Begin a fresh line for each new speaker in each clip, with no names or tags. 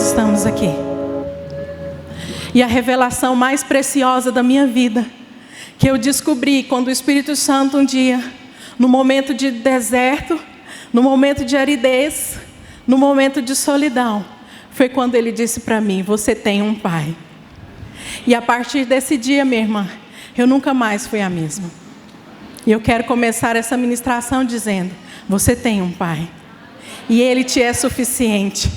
estamos aqui. E a revelação mais preciosa da minha vida, que eu descobri quando o Espírito Santo um dia, no momento de deserto, no momento de aridez, no momento de solidão, foi quando Ele disse para mim: você tem um pai. E a partir desse dia, minha irmã, eu nunca mais fui a mesma. E eu quero começar essa ministração dizendo: você tem um pai. E Ele te é suficiente.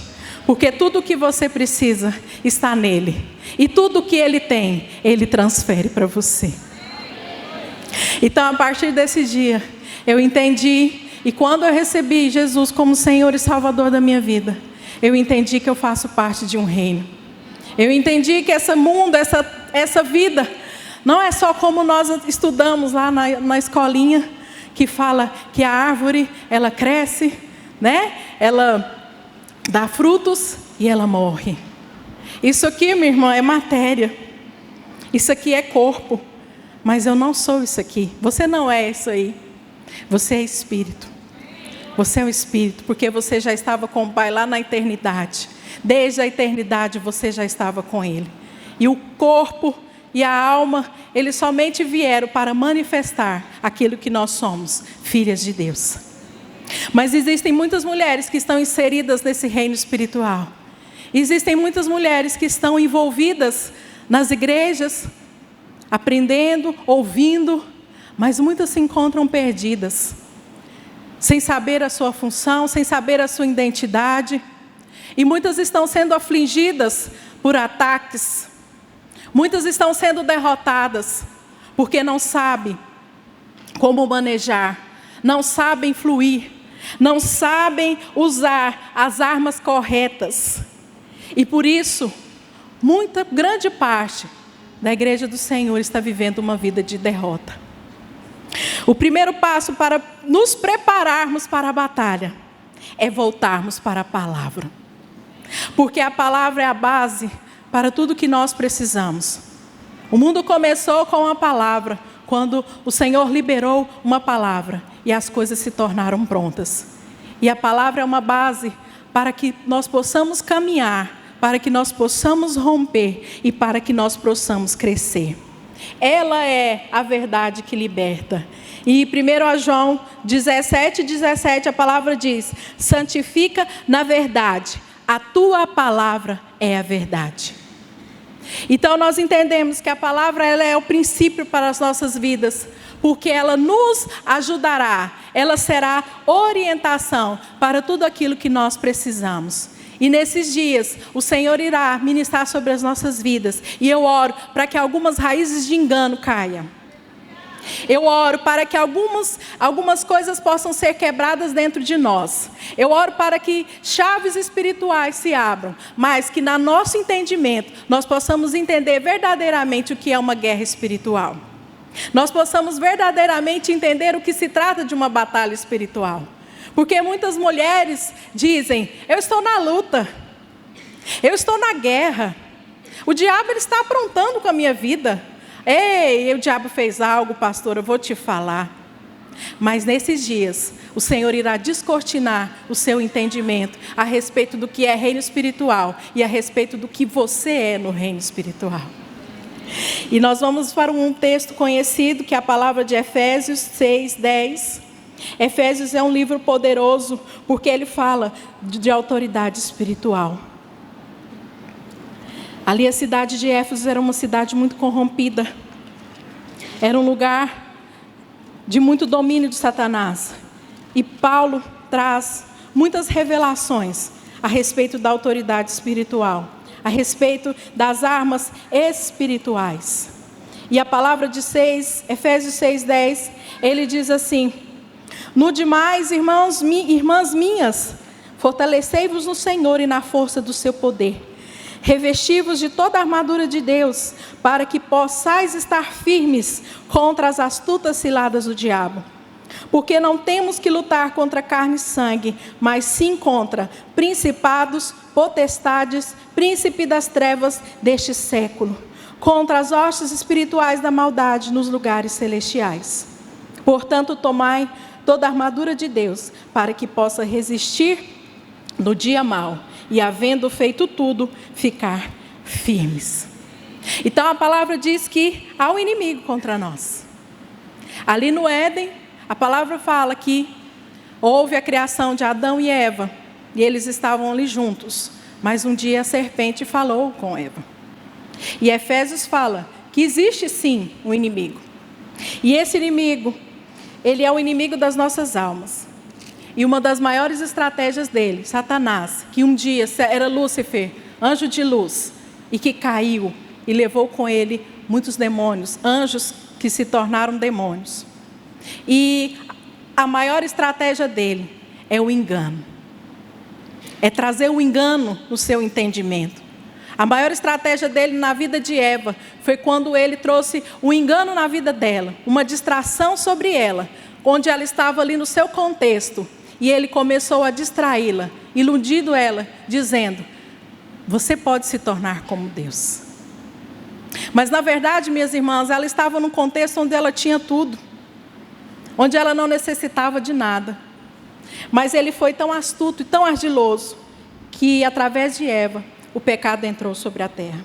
Porque tudo o que você precisa está nele. E tudo o que Ele tem, Ele transfere para você. Então, a partir desse dia, eu entendi. E quando eu recebi Jesus como Senhor e Salvador da minha vida, eu entendi que eu faço parte de um reino. Eu entendi que esse mundo, essa vida, não é só como nós estudamos lá na escolinha, que fala que a árvore, ela cresce, né? Ela dá frutos e ela morre. Isso aqui, minha irmã, é matéria. Isso aqui é corpo. Mas eu não sou isso aqui. Você não é isso aí. Você é espírito. Você é o espírito, porque você já estava com o Pai lá na eternidade. Desde a eternidade você já estava com Ele. E o corpo e a alma, eles somente vieram para manifestar aquilo que nós somos, filhas de Deus. Mas existem muitas mulheres que estão inseridas nesse reino espiritual. Existem muitas mulheres que estão envolvidas nas igrejas, aprendendo, ouvindo, mas muitas se encontram perdidas, sem saber a sua função, sem saber a sua identidade. E muitas estão sendo afligidas por ataques. Muitas estão sendo derrotadas, porque não sabem como manejar, não sabem fluir, não sabem usar as armas corretas. E por isso, grande parte da igreja do Senhor está vivendo uma vida de derrota. O primeiro passo para nos prepararmos para a batalha é voltarmos para a palavra. Porque a palavra é a base para tudo que nós precisamos. O mundo começou com a palavra, quando o Senhor liberou uma palavra e as coisas se tornaram prontas. E a palavra é uma base para que nós possamos caminhar, para que nós possamos romper e para que nós possamos crescer. Ela é a verdade que liberta. E 1 João 17:17 a palavra diz: santifica na verdade, a tua palavra é a verdade. Então nós entendemos que a palavra ela é o princípio para as nossas vidas, porque ela nos ajudará, ela será orientação para tudo aquilo que nós precisamos. E nesses dias, o Senhor irá ministrar sobre as nossas vidas. E eu oro para que algumas raízes de engano caiam. Eu oro para que algumas coisas possam ser quebradas dentro de nós. Eu oro para que chaves espirituais se abram, mas que no nosso entendimento, nós possamos entender verdadeiramente o que é uma guerra espiritual. Nós possamos verdadeiramente entender o que se trata de uma batalha espiritual. Porque muitas mulheres dizem: eu estou na luta, eu estou na guerra, o diabo ele está aprontando com a minha vida. Ei, o diabo fez algo, pastor, eu vou te falar. Mas nesses dias, o Senhor irá descortinar o seu entendimento a respeito do que é reino espiritual e a respeito do que você é no reino espiritual. E nós vamos para um texto conhecido, que é a palavra de Efésios 6:10. Efésios é um livro poderoso, porque ele fala de autoridade espiritual. Ali a cidade de Éfeso era uma cidade muito corrompida. Era um lugar de muito domínio de Satanás. E Paulo traz muitas revelações a respeito da autoridade espiritual, a respeito das armas espirituais. E a palavra de Efésios 6:10, ele diz assim: no demais, irmãs minhas, fortalecei-vos no Senhor e na força do seu poder. Revesti-vos de toda a armadura de Deus, para que possais estar firmes contra as astutas ciladas do diabo. Porque não temos que lutar contra carne e sangue, mas sim contra principados, potestades, príncipe das trevas deste século, contra as hostes espirituais da maldade nos lugares celestiais. Portanto, tomai toda a armadura de Deus, para que possa resistir no dia mau, e, havendo feito tudo, ficar firmes. Então a palavra diz que há um inimigo contra nós. Ali no Éden, a palavra fala que houve a criação de Adão e Eva, e eles estavam ali juntos. Mas um dia a serpente falou com Eva. E Efésios fala que existe sim um inimigo. E esse inimigo, ele é o inimigo das nossas almas. E uma das maiores estratégias dele, Satanás, que um dia era Lúcifer, anjo de luz, e que caiu e levou com ele muitos demônios, anjos que se tornaram demônios. E a maior estratégia dele é o engano. É trazer o engano no seu entendimento. A maior estratégia dele na vida de Eva foi quando ele trouxe um engano na vida dela, uma distração sobre ela, onde ela estava ali no seu contexto, e ele começou a distraí-la, iludindo ela, dizendo: você pode se tornar como Deus. Mas na verdade, minhas irmãs, ela estava num contexto onde ela tinha tudo, onde ela não necessitava de nada. Mas ele foi tão astuto e tão ardiloso, que através de Eva, o pecado entrou sobre a terra.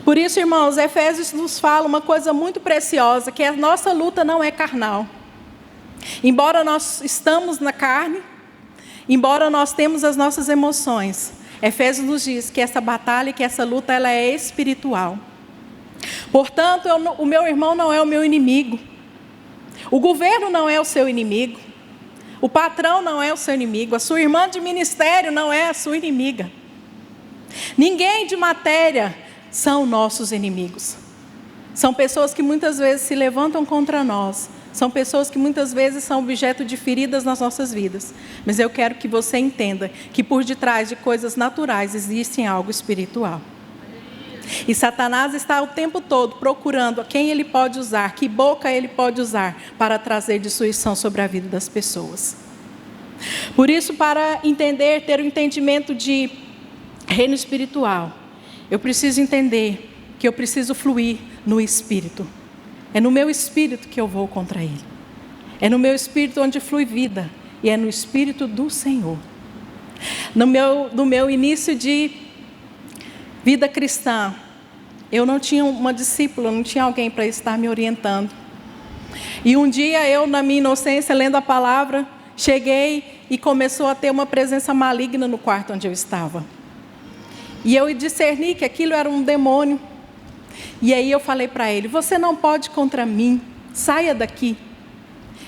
Por isso, irmãos, Efésios nos fala uma coisa muito preciosa, que a nossa luta não é carnal. Embora nós estamos na carne, embora nós temos as nossas emoções, Efésios nos diz que essa batalha, que essa luta, ela é espiritual. Portanto, o meu irmão não é o meu inimigo. O governo não é o seu inimigo. O patrão não é o seu inimigo. A sua irmã de ministério não é a sua inimiga. Ninguém de matéria são nossos inimigos. São pessoas que muitas vezes se levantam contra nós. São pessoas que muitas vezes são objeto de feridas nas nossas vidas. Mas eu quero que você entenda que por detrás de coisas naturais existe algo espiritual. E Satanás está o tempo todo procurando a quem ele pode usar, que boca ele pode usar para trazer destruição sobre a vida das pessoas. Por isso, para entender, ter o entendimento de reino espiritual, eu preciso entender que eu preciso fluir no Espírito. É no meu espírito que eu vou contra ele. É no meu espírito onde flui vida. E é no Espírito do Senhor. No meu início de vida cristã, eu não tinha uma discípula, não tinha alguém para estar me orientando. E um dia eu, na minha inocência, lendo a palavra, cheguei e começou a ter uma presença maligna no quarto onde eu estava. E eu discerni que aquilo era um demônio. E aí eu falei para ele: você não pode contra mim, saia daqui.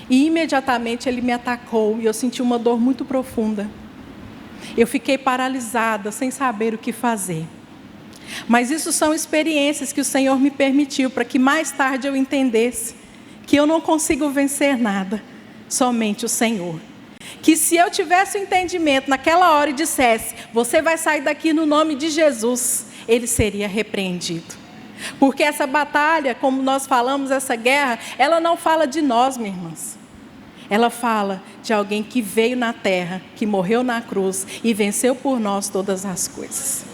E imediatamente ele me atacou e eu senti uma dor muito profunda. Eu fiquei paralisada, sem saber o que fazer. Mas isso são experiências que o Senhor me permitiu para que mais tarde eu entendesse que eu não consigo vencer nada, somente o Senhor. Que se eu tivesse o entendimento naquela hora e dissesse: você vai sair daqui no nome de Jesus, ele seria repreendido. Porque essa batalha, como nós falamos, essa guerra, ela não fala de nós, minhas irmãs. Ela fala de alguém que veio na terra, que morreu na cruz e venceu por nós todas as coisas.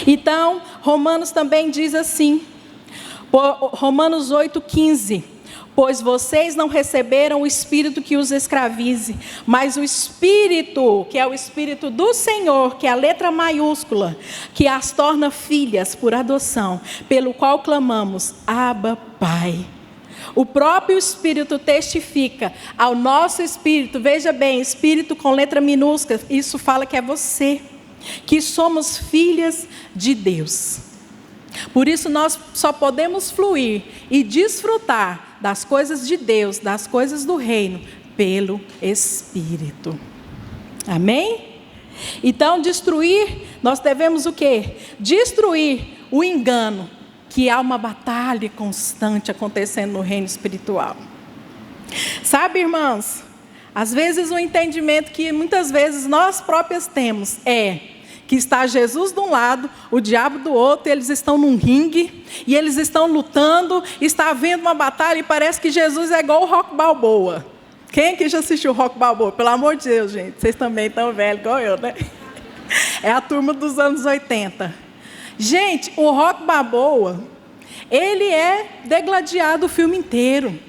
Então, Romanos também diz assim, Romanos 8,15: pois vocês não receberam o espírito que os escravize, mas o espírito, que é o espírito do Senhor, que é a letra maiúscula, que as torna filhas por adoção, pelo qual clamamos: Abba, Pai. O próprio Espírito testifica ao nosso espírito, veja bem, espírito com letra minúscula, isso fala que é você, que somos filhas de Deus. Por isso nós só podemos fluir e desfrutar das coisas de Deus, das coisas do reino, pelo Espírito. Amém? Então nós devemos o quê? Destruir o engano, que há uma batalha constante acontecendo no reino espiritual. Sabe, irmãs, às vezes o entendimento que muitas vezes nós próprias temos é que está Jesus de um lado, o diabo do outro, e eles estão num ringue, e eles estão lutando, está havendo uma batalha, e parece que Jesus é igual o Rock Balboa. Quem aqui já assistiu o Rock Balboa? Pelo amor de Deus, gente, vocês também estão velhos igual eu, né? É a turma dos anos 80. Gente, o Rock Balboa, ele é degladiado o filme inteiro,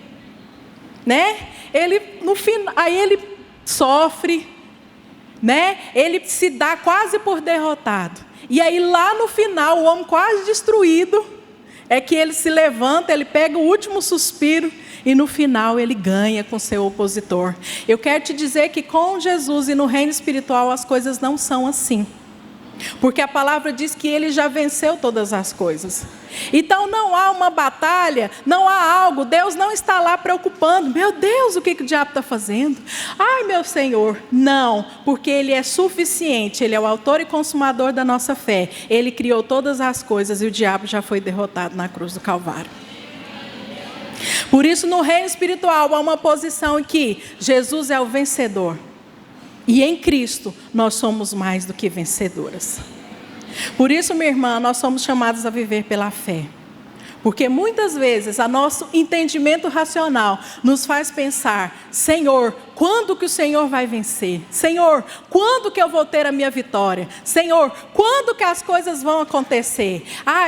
né? Ele, no final, aí ele sofre, né? Ele se dá quase por derrotado. E aí lá no final, o homem quase destruído, é que ele se levanta, ele pega o último suspiro e no final ele ganha com seu opositor. Eu quero te dizer que com Jesus e no reino espiritual as coisas não são assim. Porque a palavra diz que ele já venceu todas as coisas. Então não há uma batalha, não há algo, Deus não está lá preocupando. Meu Deus, o que o diabo está fazendo? Ai, meu Senhor, não, porque ele é suficiente, ele é o autor e consumador da nossa fé. Ele criou todas as coisas e o diabo já foi derrotado na cruz do Calvário. Por isso no reino espiritual há uma posição em que Jesus é o vencedor. E em Cristo nós somos mais do que vencedoras. Por isso, minha irmã, nós somos chamados a viver pela fé. Porque muitas vezes o nosso entendimento racional nos faz pensar: Senhor, quando que o Senhor vai vencer? Senhor, quando que eu vou ter a minha vitória? Senhor, quando que as coisas vão acontecer?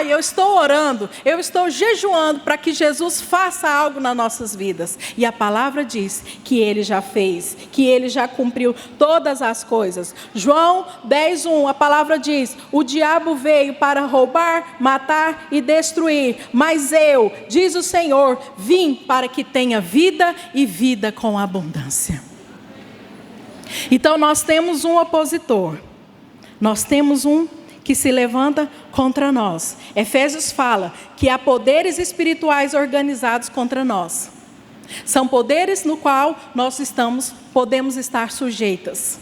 Eu estou orando, eu estou jejuando para que Jesus faça algo nas nossas vidas. E a palavra diz que Ele já fez, que Ele já cumpriu todas as coisas. João 10:1, a palavra diz: o diabo veio para roubar, matar e destruir. Mas eu, diz o Senhor, vim para que tenha vida e vida com abundância. Então nós temos um opositor. Nós temos um que se levanta contra nós. Efésios fala que há poderes espirituais organizados contra nós. São poderes no qual nós podemos estar sujeitas.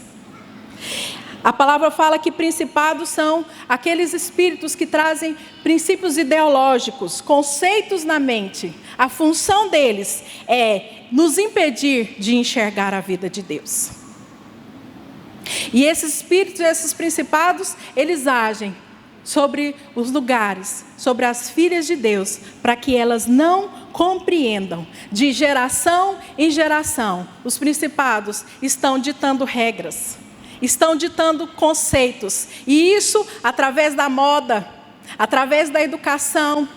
A palavra fala que principados são aqueles espíritos que trazem princípios ideológicos, conceitos na mente. A função deles é nos impedir de enxergar a vida de Deus. E esses espíritos, esses principados, eles agem sobre os lugares, sobre as filhas de Deus, para que elas não compreendam. De geração em geração, os principados estão ditando regras. Estão ditando conceitos, e isso através da moda, através da educação,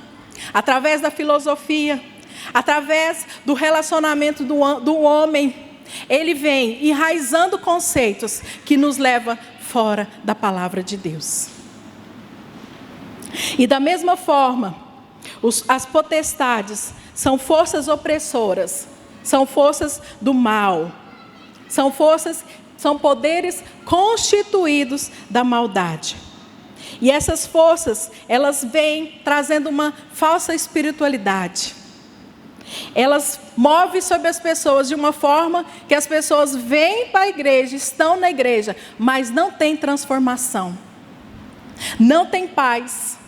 através da filosofia, através do relacionamento do homem. Ele vem enraizando conceitos que nos levam fora da palavra de Deus. E da mesma forma, as potestades são forças opressoras, são forças do mal, são poderes constituídos da maldade. E essas forças, elas vêm trazendo uma falsa espiritualidade. Elas movem sobre as pessoas de uma forma que as pessoas vêm para a igreja, estão na igreja, mas não tem transformação. Não tem paz.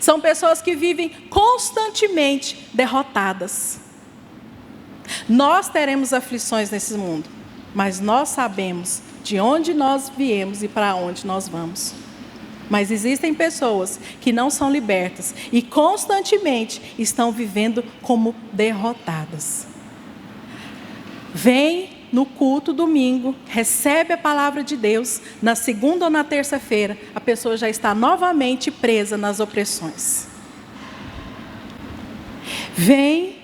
São pessoas que vivem constantemente derrotadas. Nós teremos aflições nesse mundo, mas nós sabemos de onde nós viemos e para onde nós vamos. Mas existem pessoas que não são libertas e constantemente estão vivendo como derrotadas. Vem no culto domingo, recebe a palavra de Deus, na segunda ou na terça-feira, a pessoa já está novamente presa nas opressões. Vem,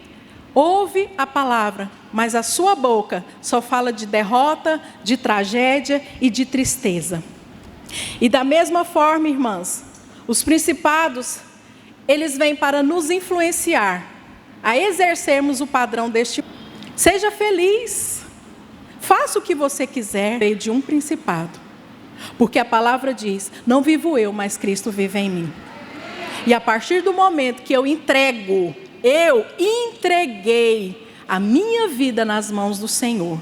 ouve a palavra, mas a sua boca só fala de derrota, de tragédia e de tristeza. E da mesma forma, irmãs, os principados, eles vêm para nos influenciar a exercermos o padrão deste mundo. Seja feliz, faça o que você quiser, veio de um principado, porque a palavra diz: não vivo eu, mas Cristo vive em mim. E a partir do momento que eu entreguei a minha vida nas mãos do Senhor,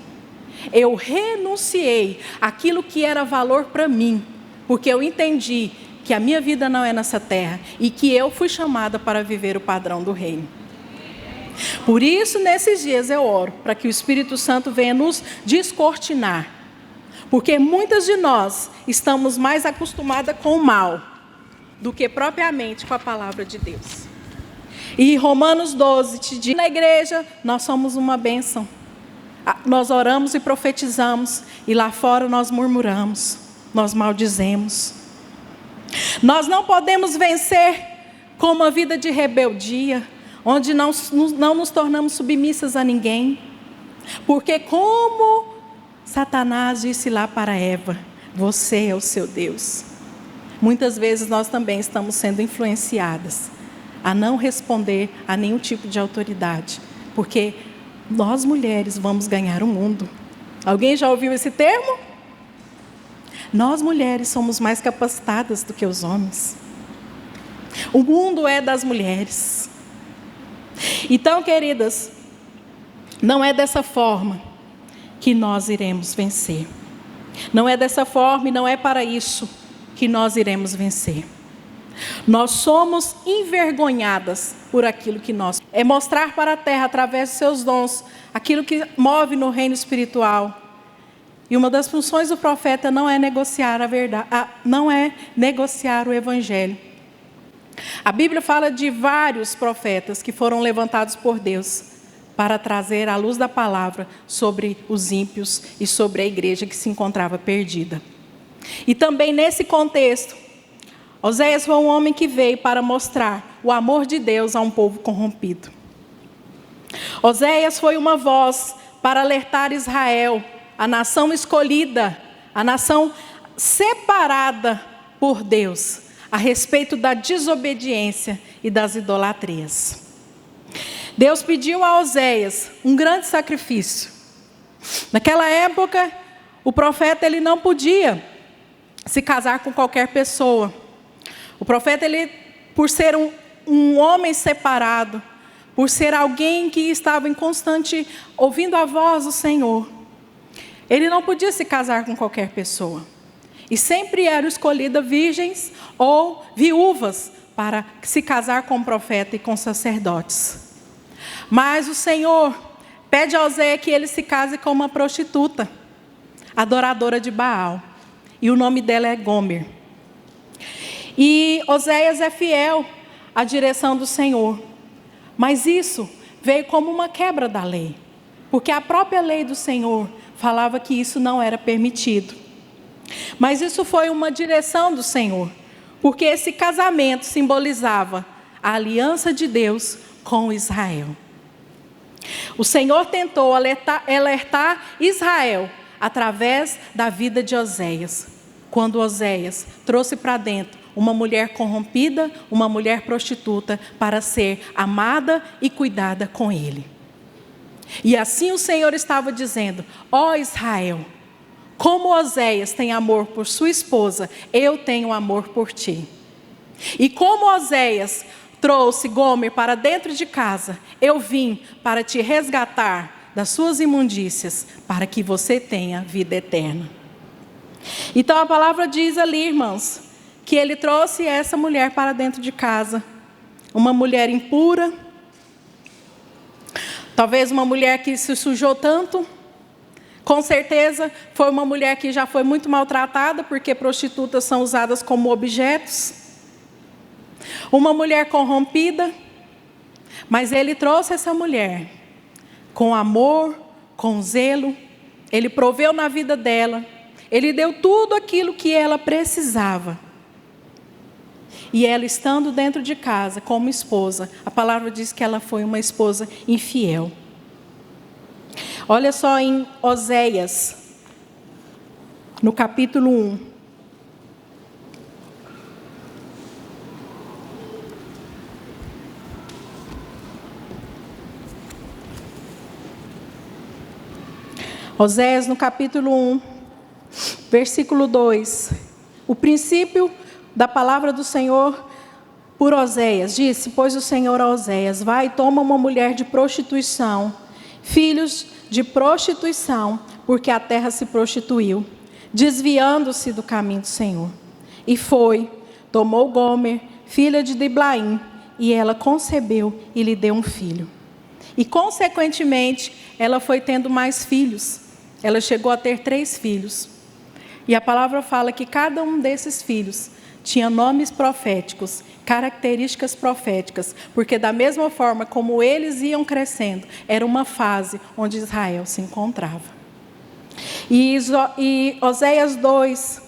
eu renunciei àquilo que era valor para mim, porque eu entendi que a minha vida não é nessa terra e que eu fui chamada para viver o padrão do reino. Por isso, nesses dias eu oro para que o Espírito Santo venha nos descortinar, porque muitas de nós estamos mais acostumadas com o mal do que propriamente com a palavra de Deus. E Romanos 12 te diz: na igreja nós somos uma bênção. Nós oramos e profetizamos, e lá fora nós murmuramos, nós maldizemos. Nós não podemos vencer com uma vida de rebeldia, onde não nos tornamos submissas a ninguém. Porque Satanás disse lá para Eva: você é o seu Deus. Muitas vezes nós também estamos sendo influenciadas a não responder a nenhum tipo de autoridade, porque nós mulheres vamos ganhar o mundo. Alguém já ouviu esse termo? Nós mulheres somos mais capacitadas do que os homens. O mundo é das mulheres. Então, queridas, não é dessa forma que nós iremos vencer. Não é dessa forma e não é para isso que nós iremos vencer. Nós somos envergonhadas por aquilo que nós... É mostrar para a terra, através dos seus dons, aquilo que move no reino espiritual. E uma das funções do profeta não é negociar a verdade, não é negociar o evangelho. A Bíblia fala de vários profetas que foram levantados por Deus para trazer a luz da palavra sobre os ímpios e sobre a igreja que se encontrava perdida. E também nesse contexto, Oséias foi um homem que veio para mostrar o amor de Deus a um povo corrompido. Oséias foi uma voz para alertar Israel, a nação escolhida, a nação separada por Deus, a respeito da desobediência e das idolatrias. Deus pediu a Oséias um grande sacrifício. Naquela época, o profeta ele não podia se casar com qualquer pessoa. O profeta, ele, por ser um homem separado, por ser alguém que estava em constante ouvindo a voz do Senhor, ele não podia se casar com qualquer pessoa. E sempre eram escolhidas virgens ou viúvas para se casar com o profeta e com sacerdotes. Mas o Senhor pede a Oséias que ele se case com uma prostituta, adoradora de Baal. E o nome dela é Gomer. E Oséias é fiel à direção do Senhor. Mas isso veio como uma quebra da lei. Porque a própria lei do Senhor falava que isso não era permitido. Mas isso foi uma direção do Senhor. Porque esse casamento simbolizava a aliança de Deus com Israel. O Senhor tentou alertar Israel através da vida de Oséias. Quando Oséias trouxe para dentro uma mulher corrompida, uma mulher prostituta, para ser amada e cuidada com ele. E assim o Senhor estava dizendo: ó Israel, como Oséias tem amor por sua esposa, eu tenho amor por ti. E como Oséias trouxe Gomer para dentro de casa, eu vim para te resgatar das suas imundícias, para que você tenha vida eterna. Então a palavra diz ali, irmãos, que ele trouxe essa mulher para dentro de casa. Uma mulher impura, talvez uma mulher que se sujou tanto. Com certeza foi uma mulher que já foi muito maltratada, porque prostitutas são usadas como objetos. Uma mulher corrompida, mas ele trouxe essa mulher com amor, com zelo. Ele proveu na vida dela, ele deu tudo aquilo que ela precisava. E ela, estando dentro de casa como esposa, a palavra diz que ela foi uma esposa infiel. Olha só em Oséias, no capítulo 1. Oséias, no capítulo 1, versículo 2. O princípio da palavra do Senhor por Oséias. Disse, pois o Senhor a Oséias: vai, toma uma mulher de prostituição, filhos de prostituição, porque a terra se prostituiu, desviando-se do caminho do Senhor. E foi, tomou Gomer, filha de Diblaim, e ela concebeu e lhe deu um filho. E consequentemente, ela foi tendo mais filhos. Ela chegou a ter 3 filhos. E a palavra fala que cada um desses filhos tinha nomes proféticos, características proféticas, porque da mesma forma como eles iam crescendo, era uma fase onde Israel se encontrava. E Oséias 2,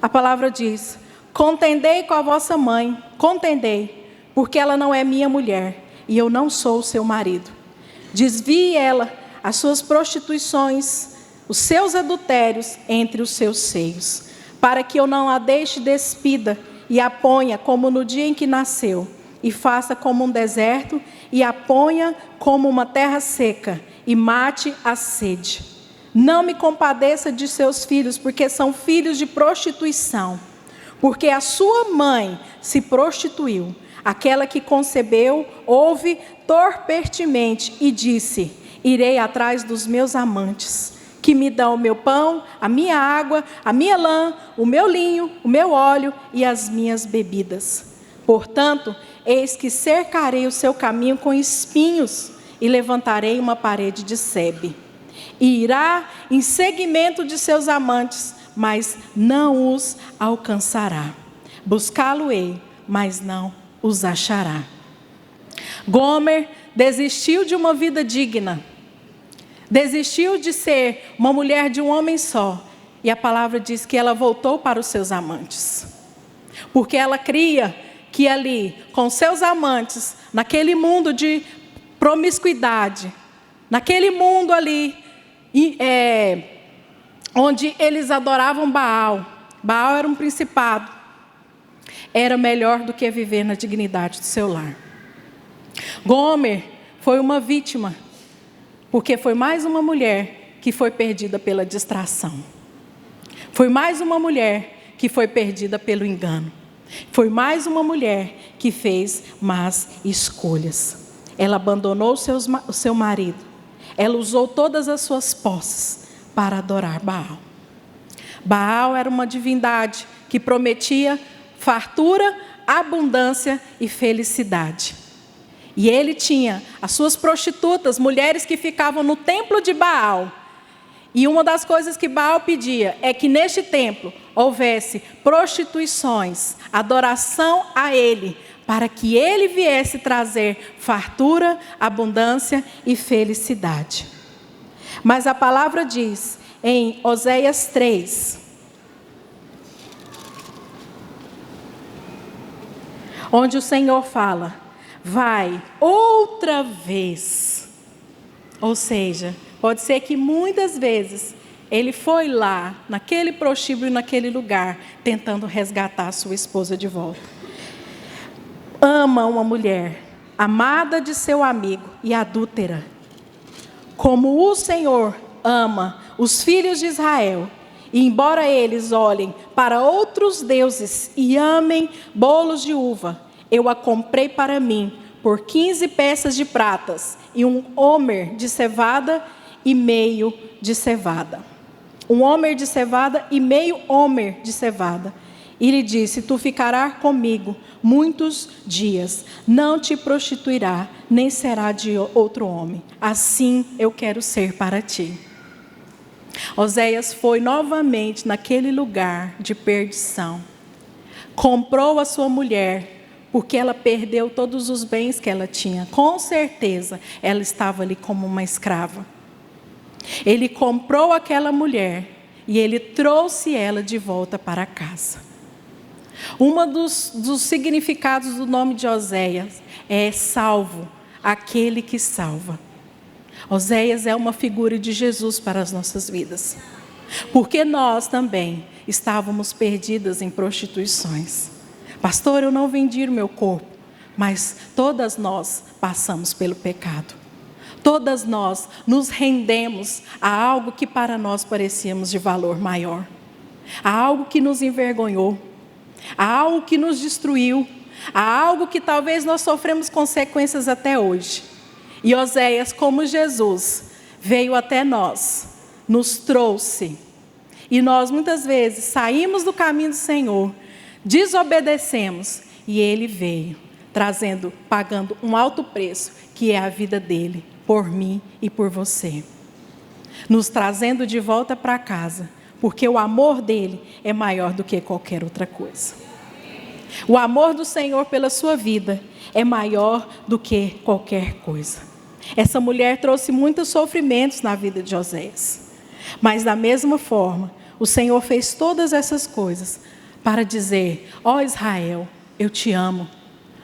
a palavra diz: contendei com a vossa mãe, contendei, porque ela não é minha mulher, e eu não sou o seu marido. Desvie ela as suas prostituições, os seus adultérios entre os seus seios, para que eu não a deixe despida e a ponha como no dia em que nasceu, e faça como um deserto, e a ponha como uma terra seca, e mate a sede. Não me compadeça de seus filhos, porque são filhos de prostituição, porque a sua mãe se prostituiu. Aquela que concebeu, ouve torpemente e disse: irei atrás dos meus amantes, que me dão o meu pão, a minha água, a minha lã, o meu linho, o meu óleo e as minhas bebidas. Portanto, eis que cercarei o seu caminho com espinhos e levantarei uma parede de sebe. E irá em seguimento de seus amantes, mas não os alcançará. Buscá-lo-ei, mas não os achará. Gomer desistiu de uma vida digna. Desistiu de ser uma mulher de um homem só. E a palavra diz que ela voltou para os seus amantes. Porque ela cria que ali, com seus amantes, naquele mundo de promiscuidade, naquele mundo ali, onde eles adoravam Baal. Baal era um principado. Era melhor do que viver na dignidade do seu lar. Gomer foi uma vítima, porque foi mais uma mulher que foi perdida pela distração. Foi mais uma mulher que foi perdida pelo engano. Foi mais uma mulher que fez más escolhas. Ela abandonou o seu marido. Ela usou todas as suas posses para adorar Baal. Baal era uma divindade que prometia fartura, abundância e felicidade. E ele tinha as suas prostitutas, mulheres que ficavam no templo de Baal. E uma das coisas que Baal pedia é que neste templo houvesse prostituições, adoração a ele, para que ele viesse trazer fartura, abundância e felicidade. Mas a palavra diz em Oséias 3, onde o Senhor fala: vai outra vez. Ou seja, pode ser que muitas vezes ele foi lá, naquele prostíbulo, naquele lugar, tentando resgatar a sua esposa de volta. Ama uma mulher, amada de seu amigo e adúltera, como o Senhor ama os filhos de Israel. E embora eles olhem para outros deuses e amem bolos de uva, eu a comprei para mim por 15 peças de pratas e um homer de cevada e meio de cevada. Um homer de cevada e meio homer de cevada. E lhe disse: tu ficarás comigo muitos dias, não te prostituirá, nem será de outro homem. Assim eu quero ser para ti. Oséias foi novamente naquele lugar de perdição. Comprou a sua mulher, porque ela perdeu todos os bens que ela tinha. Com certeza, ela estava ali como uma escrava. Ele comprou aquela mulher e ele trouxe ela de volta para casa. Dos significados do nome de Oséias é salvo, aquele que salva. Oséias é uma figura de Jesus para as nossas vidas. Porque nós também estávamos perdidas em prostituições. Pastor, eu não vendi o meu corpo, mas todas nós passamos pelo pecado. Todas nós nos rendemos a algo que para nós parecíamos de valor maior. A algo que nos envergonhou. A algo que nos destruiu. A algo que talvez nós sofremos consequências até hoje. E Oséias, como Jesus, veio até nós, nos trouxe. E nós muitas vezes saímos do caminho do Senhor, desobedecemos. E Ele veio, pagando um alto preço, que é a vida dEle, por mim e por você. Nos trazendo de volta para casa, porque o amor dEle é maior do que qualquer outra coisa. O amor do Senhor pela sua vida é maior do que qualquer coisa. Essa mulher trouxe muitos sofrimentos na vida de Oséias. Mas da mesma forma, o Senhor fez todas essas coisas para dizer: ó Israel, eu te amo.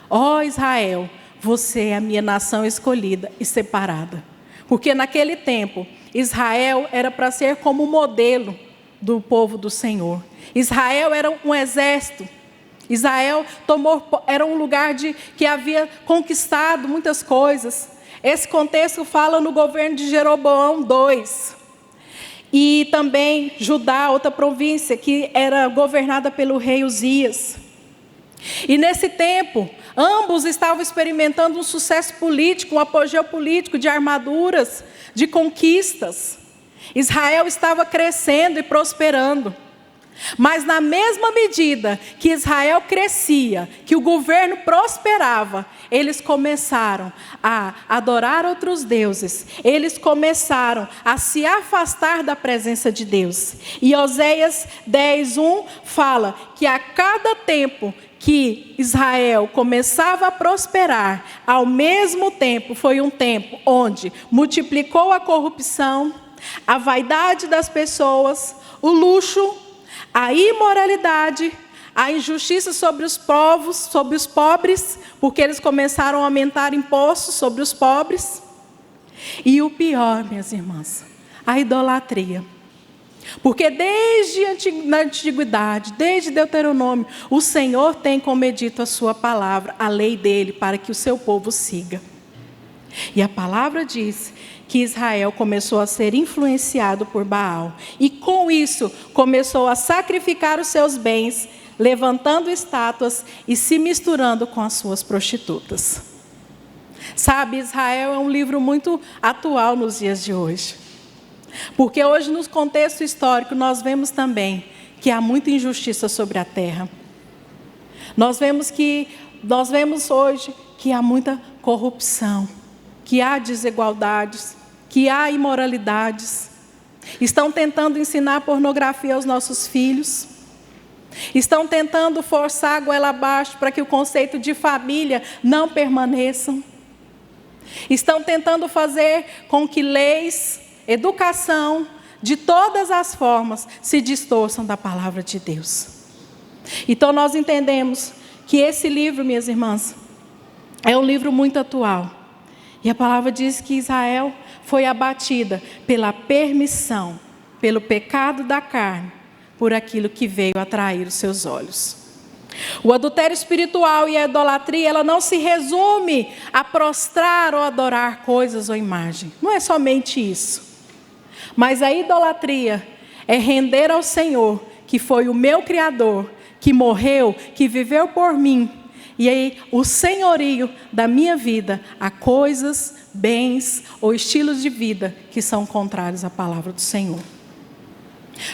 Ó Israel, você é a minha nação escolhida e separada. porque naquele tempo Israel era para ser como modelo do povo do Senhor. Israel era um exército. Israel era um lugar que havia conquistado muitas coisas. Esse contexto fala no governo de Jeroboão II. E também Judá, outra província, que era governada pelo rei Uzias. E nesse tempo, ambos estavam experimentando um sucesso político, um apogeu político de armaduras, de conquistas. Israel estava crescendo e prosperando. Mas na mesma medida que Israel crescia, que o governo prosperava, eles começaram a adorar outros deuses. Eles começaram a se afastar da presença de Deus. E Oséias 10:1 fala que a cada tempo que Israel começava a prosperar, ao mesmo tempo foi um tempo onde multiplicou a corrupção, a vaidade das pessoas, o luxo, a imoralidade, a injustiça sobre os povos, sobre os pobres, porque eles começaram a aumentar impostos sobre os pobres. E o pior, minhas irmãs, a idolatria. Porque desde na antiguidade, desde Deuteronômio, o Senhor tem como edito a sua palavra, a lei dele, para que o seu povo siga. E a palavra diz que Israel começou a ser influenciado por Baal. E com isso, começou a sacrificar os seus bens, levantando estátuas e se misturando com as suas prostitutas. Sabe, Israel é um livro muito atual nos dias de hoje. Porque hoje, no contexto histórico, nós vemos também que há muita injustiça sobre a terra. Nós vemos hoje que há muita corrupção, que há desigualdades, que há imoralidades. Estão tentando ensinar pornografia aos nossos filhos. Estão tentando forçar a goela abaixo para que o conceito de família não permaneçam. Estão tentando fazer com que leis, educação, de todas as formas, se distorçam da palavra de Deus. Então nós entendemos que esse livro, minhas irmãs, é um livro muito atual. E a palavra diz que Israel foi abatida pela permissão, pelo pecado da carne, por aquilo que veio atrair os seus olhos. O adultério espiritual e a idolatria, ela não se resume a prostrar ou adorar coisas ou imagem. Não é somente isso. Mas a idolatria é render ao Senhor, que foi o meu Criador, que morreu, que viveu por mim. E aí, o senhorio da minha vida a coisas, bens ou estilos de vida que são contrários à palavra do Senhor.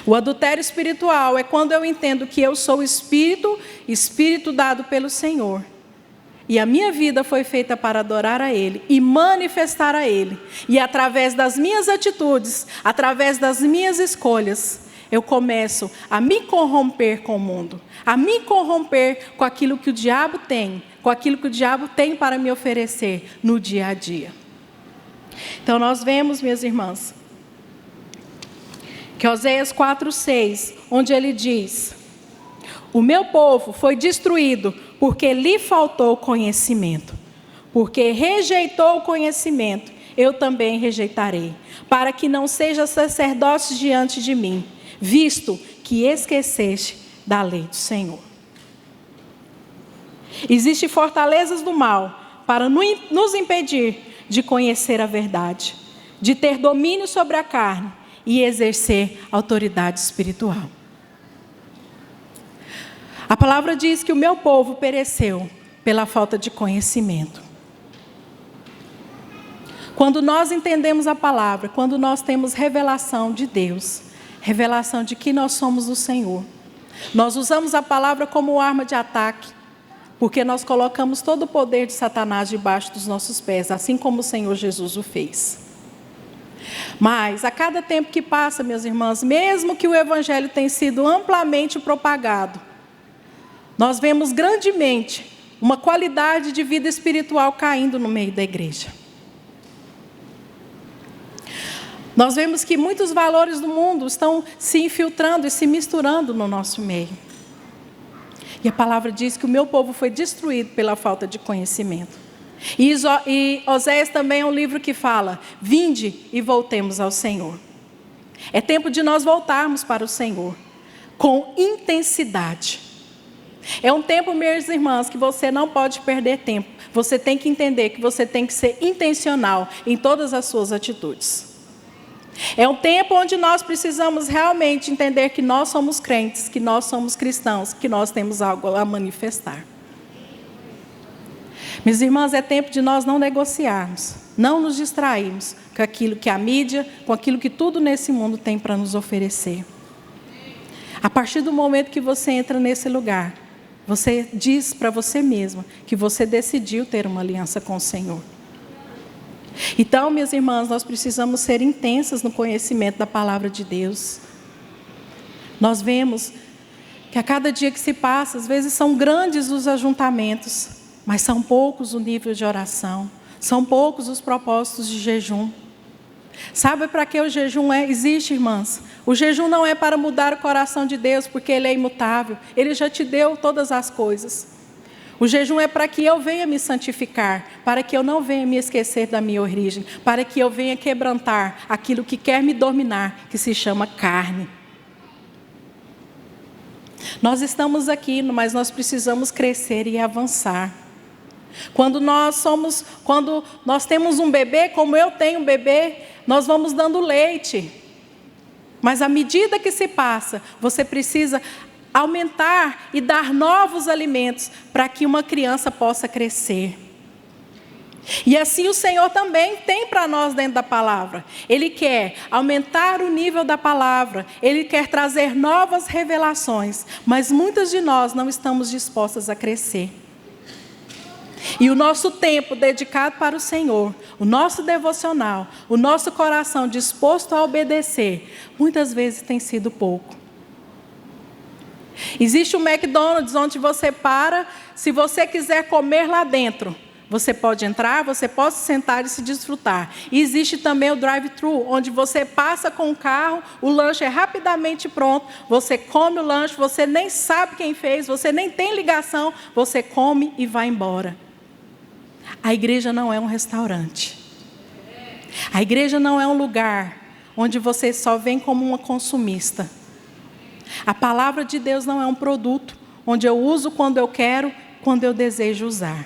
O adultério espiritual é quando eu entendo que eu sou espírito dado pelo Senhor. E a minha vida foi feita para adorar a Ele e manifestar a Ele. E através das minhas atitudes, através das minhas escolhas, eu começo a me corromper com o mundo, a me corromper com aquilo que o diabo tem, com aquilo que o diabo tem para me oferecer no dia a dia. Então nós vemos, minhas irmãs, que Oséias 4:6, onde ele diz: o meu povo foi destruído porque lhe faltou conhecimento. Porque rejeitou o conhecimento, eu também rejeitarei, para que não seja sacerdote diante de mim, visto que esqueceste da lei do Senhor. Existem fortalezas do mal para nos impedir de conhecer a verdade, de ter domínio sobre a carne e exercer autoridade espiritual. A palavra diz que o meu povo pereceu pela falta de conhecimento. Quando nós entendemos a palavra, quando nós temos revelação de Deus, revelação de que nós somos o Senhor, nós usamos a palavra como arma de ataque, porque nós colocamos todo o poder de Satanás debaixo dos nossos pés, assim como o Senhor Jesus o fez. Mas a cada tempo que passa, minhas irmãs, mesmo que o Evangelho tenha sido amplamente propagado, nós vemos grandemente uma qualidade de vida espiritual caindo no meio da igreja. Nós vemos que muitos valores do mundo estão se infiltrando e se misturando no nosso meio. E a palavra diz que o meu povo foi destruído pela falta de conhecimento. E Oséias também é um livro que fala: vinde e voltemos ao Senhor. É tempo de nós voltarmos para o Senhor com intensidade. É um tempo, minhas irmãs, que você não pode perder tempo. Você tem que entender que você tem que ser intencional em todas as suas atitudes. É um tempo onde nós precisamos realmente entender que nós somos crentes, que nós somos cristãos, que nós temos algo a manifestar. Minhas irmãs, é tempo de nós não negociarmos, não nos distrairmos com aquilo que a mídia, com aquilo que tudo nesse mundo tem para nos oferecer. A partir do momento que você entra nesse lugar, você diz para você mesma que você decidiu ter uma aliança com o Senhor. Então, minhas irmãs, nós precisamos ser intensas no conhecimento da palavra de Deus. Nós vemos que a cada dia que se passa, às vezes são grandes os ajuntamentos, mas são poucos o nível de oração, são poucos os propósitos de jejum. Sabe para que o jejum existe, irmãs? O jejum não é para mudar o coração de Deus, porque Ele é imutável. Ele já te deu todas as coisas. O jejum é para que eu venha me santificar, para que eu não venha me esquecer da minha origem, para que eu venha quebrantar aquilo que quer me dominar, que se chama carne. Nós estamos aqui, mas nós precisamos crescer e avançar. Quando nós temos um bebê, como eu tenho um bebê, nós vamos dando leite. Mas à medida que se passa, você precisa aumentar e dar novos alimentos para que uma criança possa crescer. E assim o Senhor também tem para nós dentro da palavra. Ele quer aumentar o nível da palavra, Ele quer trazer novas revelações, mas muitas de nós não estamos dispostas a crescer. E o nosso tempo dedicado para o Senhor, o nosso devocional, o nosso coração disposto a obedecer, muitas vezes tem sido pouco. Existe um McDonald's onde você para, se você quiser comer lá dentro, você pode entrar, você pode se sentar e se desfrutar. E existe também o drive-thru, onde você passa com o carro, o lanche é rapidamente pronto, você come o lanche, você nem sabe quem fez, você nem tem ligação, você come e vai embora. A igreja não é um restaurante. A igreja não é um lugar onde você só vem como uma consumista. A palavra de Deus não é um produto onde eu uso quando eu quero, quando eu desejo usar.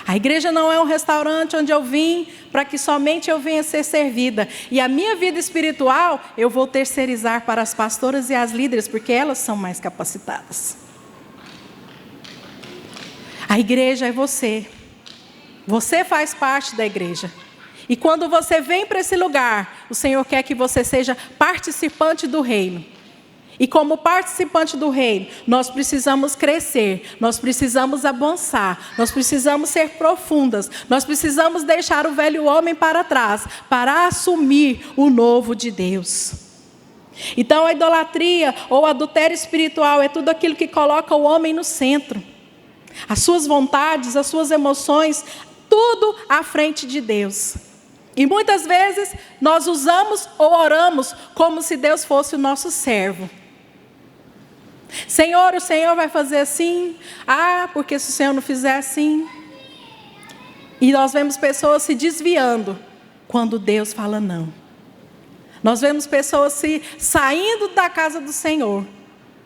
A igreja não é um restaurante onde eu vim para que somente eu venha ser servida. E a minha vida espiritual eu vou terceirizar para as pastoras e as líderes, porque elas são mais capacitadas. A igreja é você. Você faz parte da igreja. E quando você vem para esse lugar, o Senhor quer que você seja participante do reino. E como participante do reino, nós precisamos crescer, nós precisamos avançar, nós precisamos ser profundas, nós precisamos deixar o velho homem para trás, para assumir o novo de Deus. Então a idolatria ou adultério espiritual é tudo aquilo que coloca o homem no centro. As suas vontades, as suas emoções, tudo à frente de Deus. E muitas vezes nós usamos ou oramos como se Deus fosse o nosso servo. Senhor, o Senhor vai fazer assim? Porque se o Senhor não fizer assim... E nós vemos pessoas se desviando quando Deus fala não. Nós vemos pessoas saindo da casa do Senhor,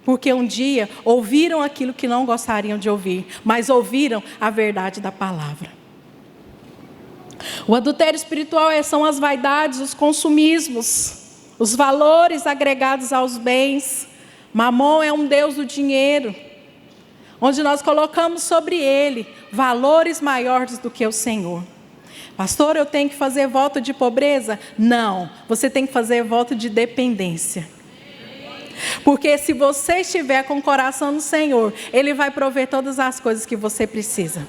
porque um dia ouviram aquilo que não gostariam de ouvir, mas ouviram a verdade da palavra. O adultério espiritual são as vaidades, os consumismos, os valores agregados aos bens. Mamon é um deus do dinheiro, onde nós colocamos sobre ele valores maiores do que o Senhor. Pastor, eu tenho que fazer voto de pobreza? Não, você tem que fazer voto de dependência. Porque se você estiver com o coração no Senhor, Ele vai prover todas as coisas que você precisa.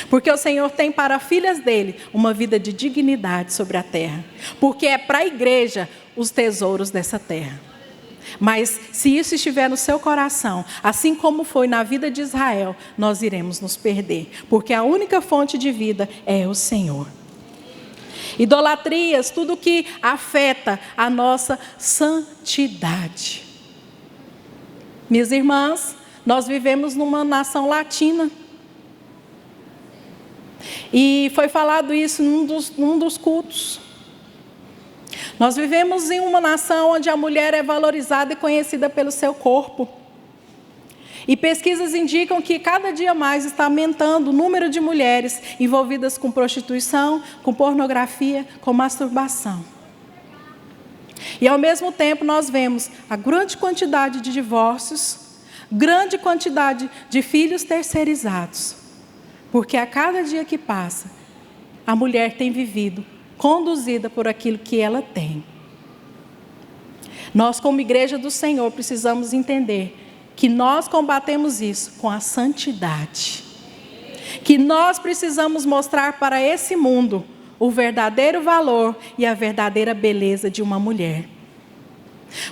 Porque o Senhor tem para filhas dele uma vida de dignidade sobre a terra. Porque é para a igreja os tesouros dessa terra. Mas se isso estiver no seu coração, assim como foi na vida de Israel, nós iremos nos perder. Porque a única fonte de vida é o Senhor. Idolatrias, tudo que afeta a nossa santidade. Minhas irmãs, nós vivemos numa nação latina. E foi falado isso num dos cultos. Nós vivemos em uma nação onde a mulher é valorizada e conhecida pelo seu corpo. E pesquisas indicam que cada dia mais está aumentando o número de mulheres envolvidas com prostituição, com pornografia, com masturbação. E ao mesmo tempo nós vemos a grande quantidade de divórcios, grande quantidade de filhos terceirizados. Porque a cada dia que passa, a mulher tem vivido conduzida por aquilo que ela tem. Nós, como igreja do Senhor, precisamos entender que nós combatemos isso com a santidade. Que nós precisamos mostrar para esse mundo o verdadeiro valor e a verdadeira beleza de uma mulher.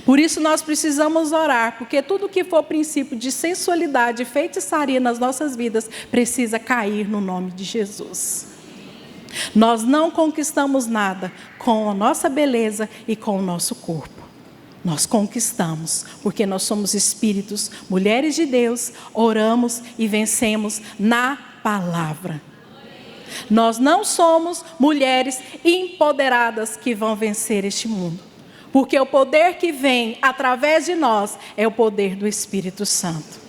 Por isso nós precisamos orar, porque tudo que for princípio de sensualidade e feitiçaria nas nossas vidas precisa cair no nome de Jesus. Nós não conquistamos nada com a nossa beleza e com o nosso corpo. Nós conquistamos, porque nós somos espíritos, mulheres de Deus, oramos e vencemos na palavra. Nós não somos mulheres empoderadas que vão vencer este mundo. Porque o poder que vem através de nós é o poder do Espírito Santo.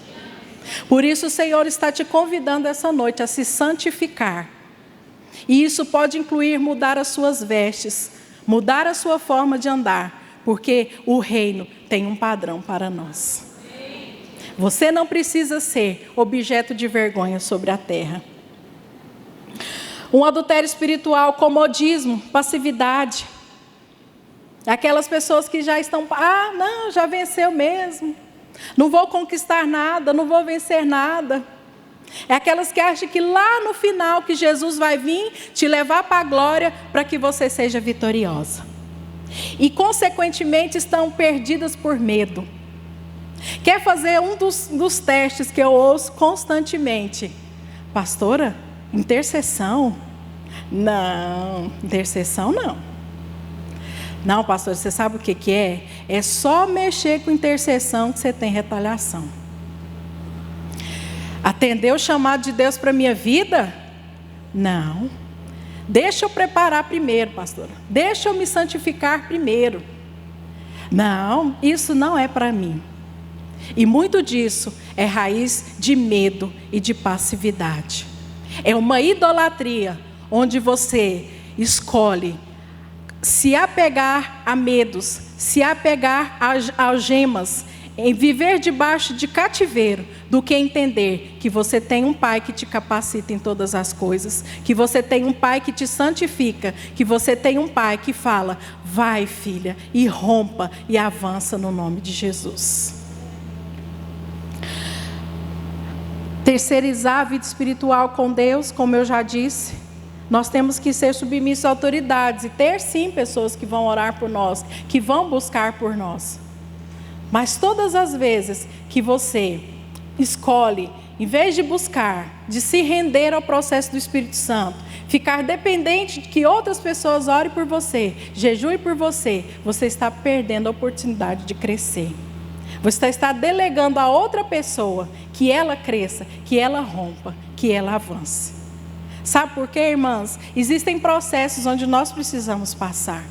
Por isso o Senhor está te convidando essa noite a se santificar. E isso pode incluir mudar as suas vestes, mudar a sua forma de andar, porque o reino tem um padrão para nós. Você não precisa ser objeto de vergonha sobre a terra. Um adultério espiritual, comodismo, passividade. Aquelas pessoas que já estão, não, já venceu mesmo. Não vou conquistar nada, não vou vencer nada. É aquelas que acham que lá no final que Jesus vai vir te levar para a glória para que você seja vitoriosa. E consequentemente estão perdidas por medo. Quer fazer um dos testes que eu ouço constantemente? Pastora, intercessão? Não, intercessão não. Não, pastor, você sabe o que é? É só mexer com intercessão que você tem retaliação. Atender o chamado de Deus para a minha vida? Não. Deixa eu preparar primeiro, pastora. Deixa eu me santificar primeiro. Não, isso não é para mim. E muito disso é raiz de medo e de passividade. É uma idolatria onde você escolhe se apegar a medos, se apegar a algemas, em viver debaixo de cativeiro, do que entender que você tem um Pai que te capacita em todas as coisas, que você tem um Pai que te santifica, que você tem um Pai que fala, vai filha, e rompa e avança no nome de Jesus. Terceirizar a vida espiritual com Deus, como eu já disse, nós temos que ser submissos a autoridades e ter sim pessoas que vão orar por nós, que vão buscar por nós. Mas todas as vezes que você escolhe, em vez de buscar, de se render ao processo do Espírito Santo, ficar dependente de que outras pessoas orem por você, jejuem por você, você está perdendo a oportunidade de crescer. Você está delegando a outra pessoa que ela cresça, que ela rompa, que ela avance. Sabe por quê, irmãs? Existem processos onde nós precisamos passar.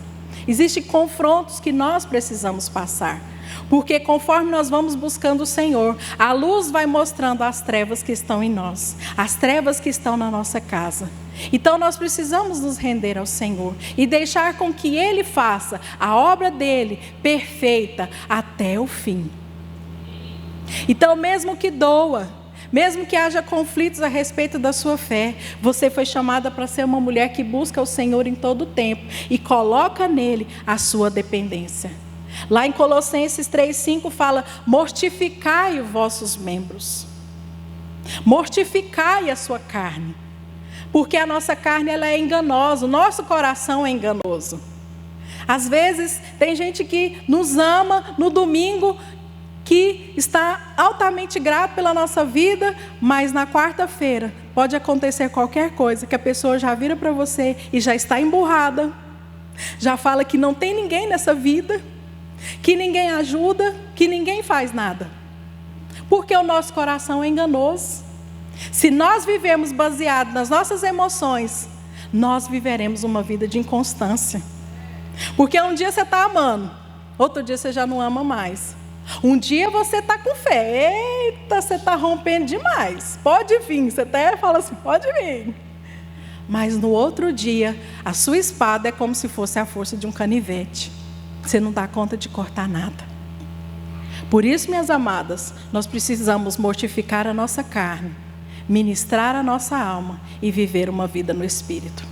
Existem confrontos que nós precisamos passar. Porque conforme nós vamos buscando o Senhor, a luz vai mostrando as trevas que estão em nós, as trevas que estão na nossa casa. Então nós precisamos nos render ao Senhor e deixar com que Ele faça a obra dEle perfeita até o fim. Então mesmo que doa, mesmo que haja conflitos a respeito da sua fé, você foi chamada para ser uma mulher que busca o Senhor em todo o tempo e coloca nele a sua dependência. Lá em Colossenses 3,5 fala, mortificai os vossos membros. Mortificai a sua carne. Porque a nossa carne ela é enganosa, o nosso coração é enganoso. Às vezes tem gente que nos ama no domingo, que está altamente grato pela nossa vida, mas na quarta-feira pode acontecer qualquer coisa, que a pessoa já vira para você e já está emburrada, já fala que não tem ninguém nessa vida, que ninguém ajuda, que ninguém faz nada. Porque o nosso coração é enganoso. Se nós vivemos baseado nas nossas emoções, nós viveremos uma vida de inconstância. Porque um dia você está amando, outro dia você já não ama mais. Um dia você está com fé, eita, você está rompendo demais, pode vir, você até fala assim, pode vir. Mas no outro dia, a sua espada é como se fosse a força de um canivete. Você não dá conta de cortar nada. Por isso, minhas amadas, nós precisamos mortificar a nossa carne, ministrar a nossa alma e viver uma vida no Espírito.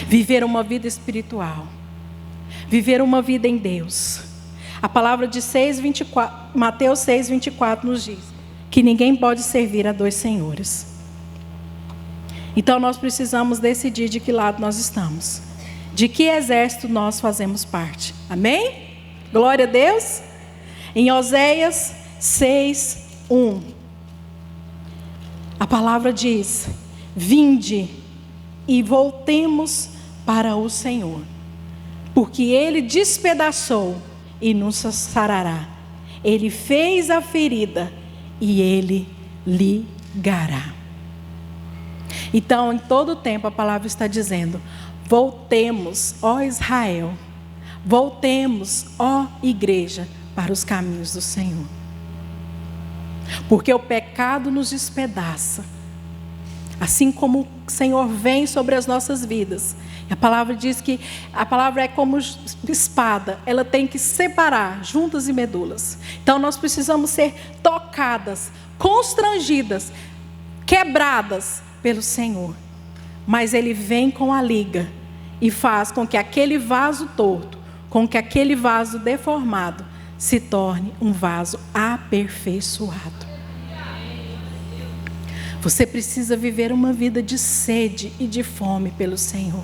Viver uma vida espiritual. Viver uma vida em Deus. A palavra de Mateus 6:24 nos diz que ninguém pode servir a dois senhores. Então nós precisamos decidir de que lado nós estamos. De que exército nós fazemos parte. Amém? Glória a Deus. Em Oséias 6:1. A palavra diz: vinde e voltemos para o Senhor, porque Ele despedaçou e nos sarará. Ele fez a ferida e Ele ligará. Então, em todo tempo a palavra está dizendo: voltemos, ó Israel, voltemos, ó igreja, para os caminhos do Senhor. Porque o pecado nos despedaça. Assim como o Senhor vem sobre as nossas vidas. A palavra diz que a palavra é como espada. Ela tem que separar juntas e medulas. Então nós precisamos ser tocadas, constrangidas, quebradas pelo Senhor. Mas Ele vem com a liga e faz com que aquele vaso torto, com que aquele vaso deformado se torne um vaso aperfeiçoado. Você precisa viver uma vida de sede e de fome pelo Senhor.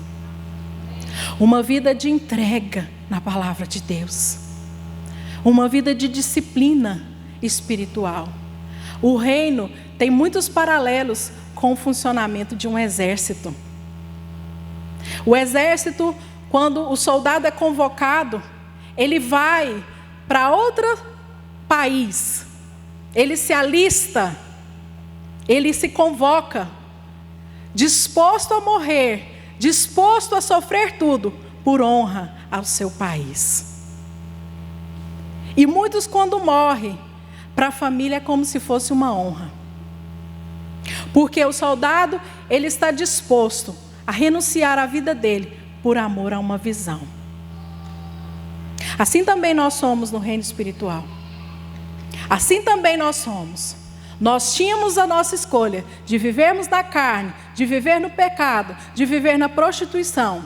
Uma vida de entrega na palavra de Deus. Uma vida de disciplina espiritual. O reino tem muitos paralelos com o funcionamento de um exército. O exército, quando o soldado é convocado, ele vai para outro país. Ele se alista. Ele se convoca, disposto a morrer, disposto a sofrer tudo, por honra ao seu país. E muitos, quando morrem, para a família é como se fosse uma honra. Porque o soldado, ele está disposto a renunciar à vida dele, por amor a uma visão. Assim também nós somos no reino espiritual. Assim também nós somos. Nós tínhamos a nossa escolha de vivermos na carne, de viver no pecado, de viver na prostituição.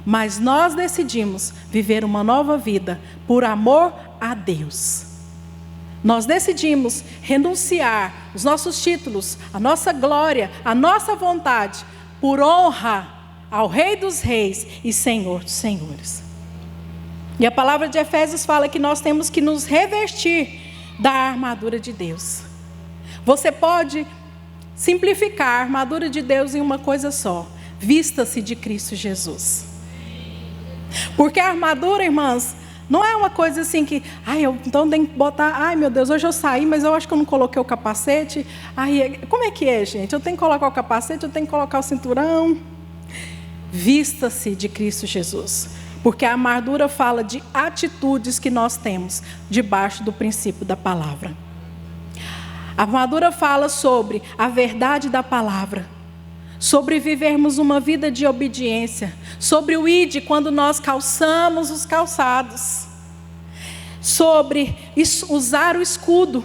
Mas nós decidimos viver uma nova vida por amor a Deus. Nós decidimos renunciar os nossos títulos, a nossa glória, a nossa vontade, por honra ao Rei dos Reis e Senhor dos Senhores. E a palavra de Efésios fala que nós temos que nos revestir da armadura de Deus. Você pode simplificar a armadura de Deus em uma coisa só: vista-se de Cristo Jesus. Porque a armadura, irmãs, não é uma coisa assim que, então tem que botar, meu Deus, hoje eu saí, mas eu acho que eu não coloquei o capacete. Como é que é, gente? Eu tenho que colocar o capacete, eu tenho que colocar o cinturão. Vista-se de Cristo Jesus. Porque a armadura fala de atitudes que nós temos debaixo do princípio da palavra. A armadura fala sobre a verdade da palavra, sobre vivermos uma vida de obediência, sobre o ide quando nós calçamos os calçados, sobre usar o escudo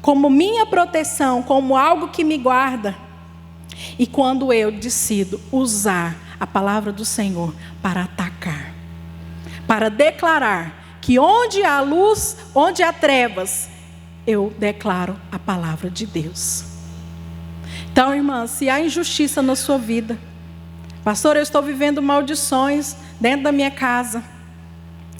como minha proteção, como algo que me guarda, e quando eu decido usar a palavra do Senhor para atacar, para declarar que onde há luz, onde há trevas, eu declaro a palavra de Deus. Então, irmã, se há injustiça na sua vida, pastor, eu estou vivendo maldições dentro da minha casa,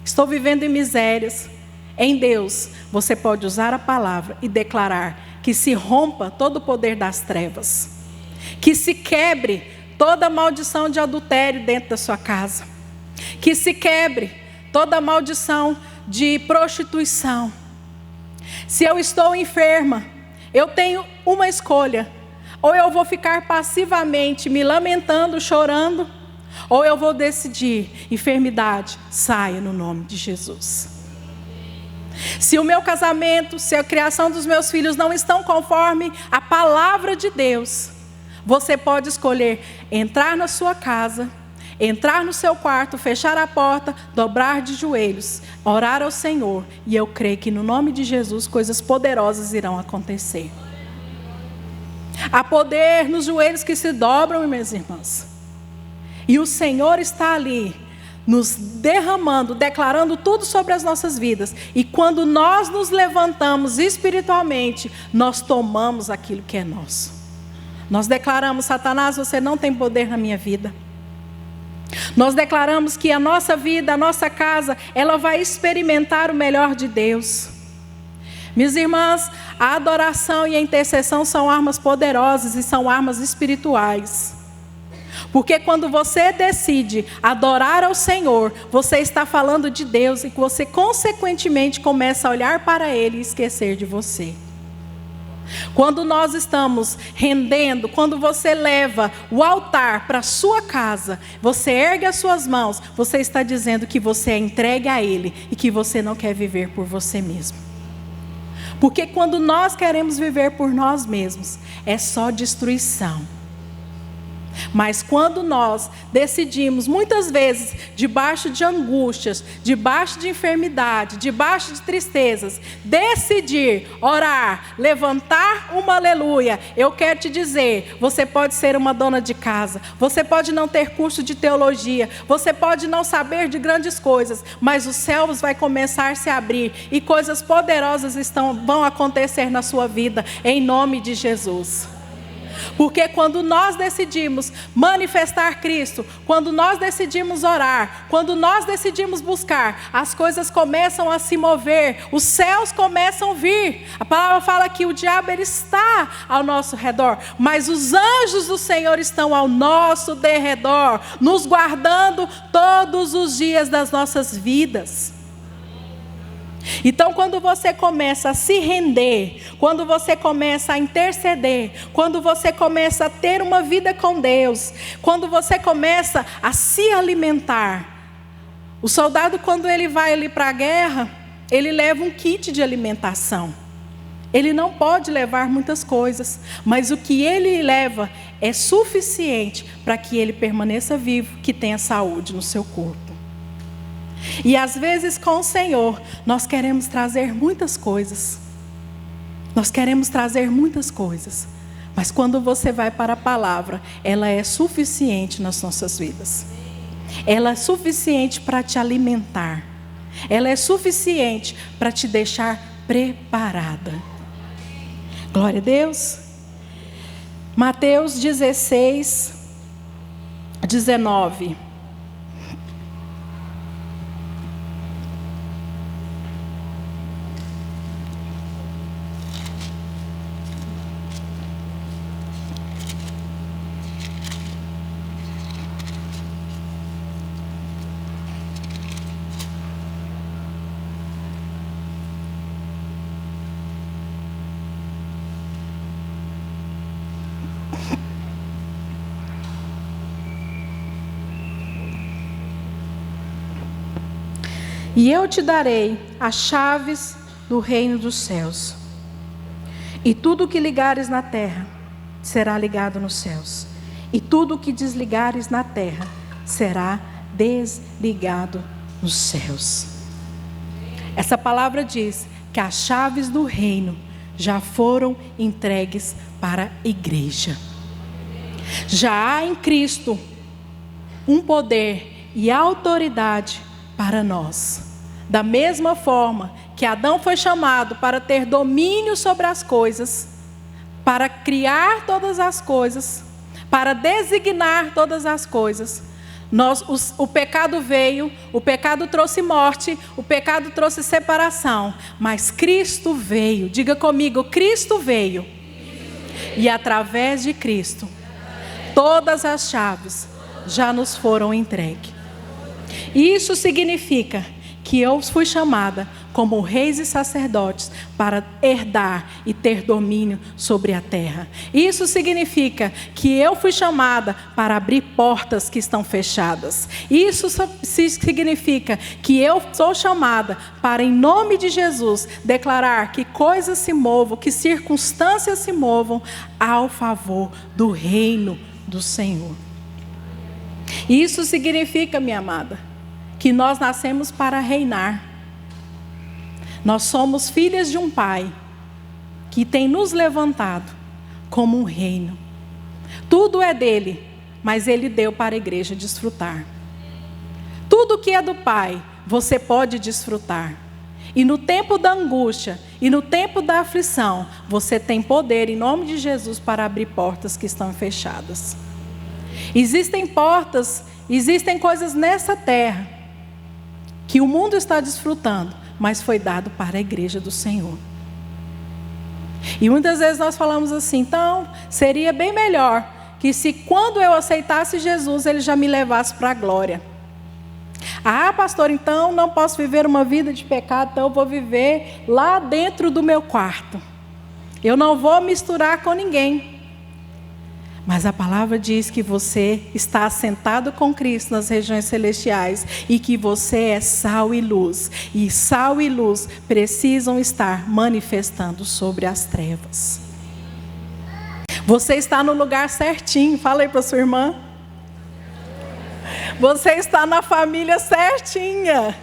estou vivendo em misérias, em Deus, você pode usar a palavra e declarar que se rompa todo o poder das trevas, que se quebre toda a maldição de adultério dentro da sua casa, que se quebre toda a maldição de prostituição. Se eu estou enferma, eu tenho uma escolha: Ou eu vou ficar passivamente me lamentando, chorando, ou eu vou decidir: enfermidade, saia no nome de Jesus. Se o meu casamento, se a criação dos meus filhos não estão conforme a palavra de Deus, você pode escolher entrar na sua casa, entrar no seu quarto, fechar a porta, dobrar de joelhos, orar ao Senhor, e eu creio que no nome de Jesus coisas poderosas irão acontecer. Há poder nos joelhos que se dobram, minhas irmãs, e o Senhor está ali nos derramando, declarando tudo sobre as nossas vidas. E quando nós nos levantamos espiritualmente, nós tomamos aquilo que é nosso. Nós declaramos: Satanás, você não tem poder na minha vida. Nós declaramos que a nossa vida, a nossa casa, ela vai experimentar o melhor de Deus. Minhas irmãs, a adoração e a intercessão são armas poderosas e são armas espirituais. Porque quando você decide adorar ao Senhor, você está falando de Deus, e que você consequentemente começa a olhar para Ele e esquecer de você. Quando nós estamos rendendo, quando você leva o altar para a sua casa, você ergue as suas mãos, você está dizendo que você é entregue a Ele e que você não quer viver por você mesmo. Porque quando nós queremos viver por nós mesmos, é só destruição. Mas quando nós decidimos, muitas vezes, debaixo de angústias, debaixo de enfermidade, debaixo de tristezas, decidir, orar, levantar uma aleluia, eu quero te dizer, você pode ser uma dona de casa, você pode não ter curso de teologia, você pode não saber de grandes coisas, mas os céus vão começar a se abrir e coisas poderosas vão acontecer na sua vida, em nome de Jesus. Porque quando nós decidimos manifestar Cristo, quando nós decidimos orar, quando nós decidimos buscar, as coisas começam a se mover, os céus começam a vir. A palavra fala que o diabo ele está ao nosso redor, mas os anjos do Senhor estão ao nosso derredor, nos guardando todos os dias das nossas vidas. Então, quando você começa a se render, quando você começa a interceder, quando você começa a ter uma vida com Deus, quando você começa a se alimentar, o soldado, quando ele vai ali para a guerra, ele leva um kit de alimentação. Ele não pode levar muitas coisas, mas o que ele leva é suficiente para que ele permaneça vivo, que tenha saúde no seu corpo. E às vezes com o Senhor, nós queremos trazer muitas coisas. Nós queremos trazer muitas coisas. Mas quando você vai para a palavra, ela é suficiente nas nossas vidas. Ela é suficiente para te alimentar. Ela é suficiente para te deixar preparada. Glória a Deus. Mateus 16, 19. E eu te darei as chaves do reino dos céus. E tudo o que ligares na terra será ligado nos céus. E tudo o que desligares na terra será desligado nos céus. Essa palavra diz que as chaves do reino já foram entregues para a igreja. Já há em Cristo um poder e autoridade para nós. Da mesma forma que Adão foi chamado para ter domínio sobre as coisas, para criar todas as coisas, para designar todas as coisas, o pecado veio, o pecado trouxe morte, o pecado trouxe separação, mas Cristo veio. Diga comigo, Cristo veio. E através de Cristo, todas as chaves já nos foram entregues. Isso significa que eu fui chamada como reis e sacerdotes para herdar e ter domínio sobre a terra. Isso significa que eu fui chamada para abrir portas que estão fechadas. Isso significa que eu sou chamada para, em nome de Jesus, declarar que coisas se movam, que circunstâncias se movam ao favor do reino do Senhor. Isso significa, minha amada, que nós nascemos para reinar. Nós somos filhas de um Pai que tem nos levantado como um reino. Tudo é dele, mas ele deu para a igreja desfrutar. Tudo que é do Pai, você pode desfrutar. E no tempo da angústia e no tempo da aflição, você tem poder em nome de Jesus para abrir portas que estão fechadas. Existem portas, existem coisas nessa terra que o mundo está desfrutando, mas foi dado para a igreja do Senhor. E muitas vezes nós falamos assim, então seria bem melhor que se quando eu aceitasse Jesus, ele já me levasse para a glória. Ah, pastor, então não posso viver uma vida de pecado, então eu vou viver lá dentro do meu quarto. Eu não vou misturar com ninguém. Mas a palavra diz que você está assentado com Cristo nas regiões celestiais e que você é sal e luz. E sal e luz precisam estar manifestando sobre as trevas. Você está no lugar certinho. Fala aí para sua irmã. Você está na família certinha.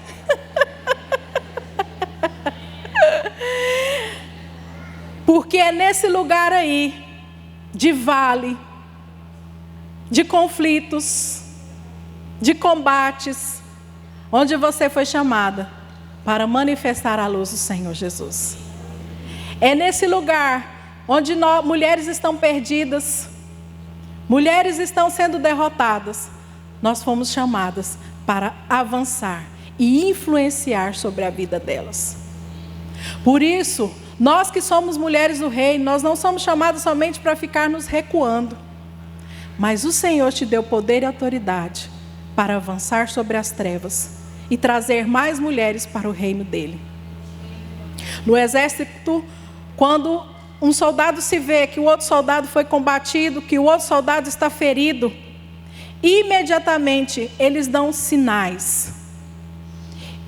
Porque é nesse lugar aí, de vale, de conflitos, de combates, onde você foi chamada para manifestar a luz do Senhor Jesus. É nesse lugar onde mulheres estão perdidas, mulheres estão sendo derrotadas. Nós fomos chamadas para avançar e influenciar sobre a vida delas. Por isso, nós que somos mulheres do reino, nós não somos chamadas somente para ficar nos recuando. Mas o Senhor te deu poder e autoridade para avançar sobre as trevas e trazer mais mulheres para o reino dele. No exército, quando um soldado se vê que o outro soldado foi combatido, que o outro soldado está ferido, imediatamente eles dão sinais.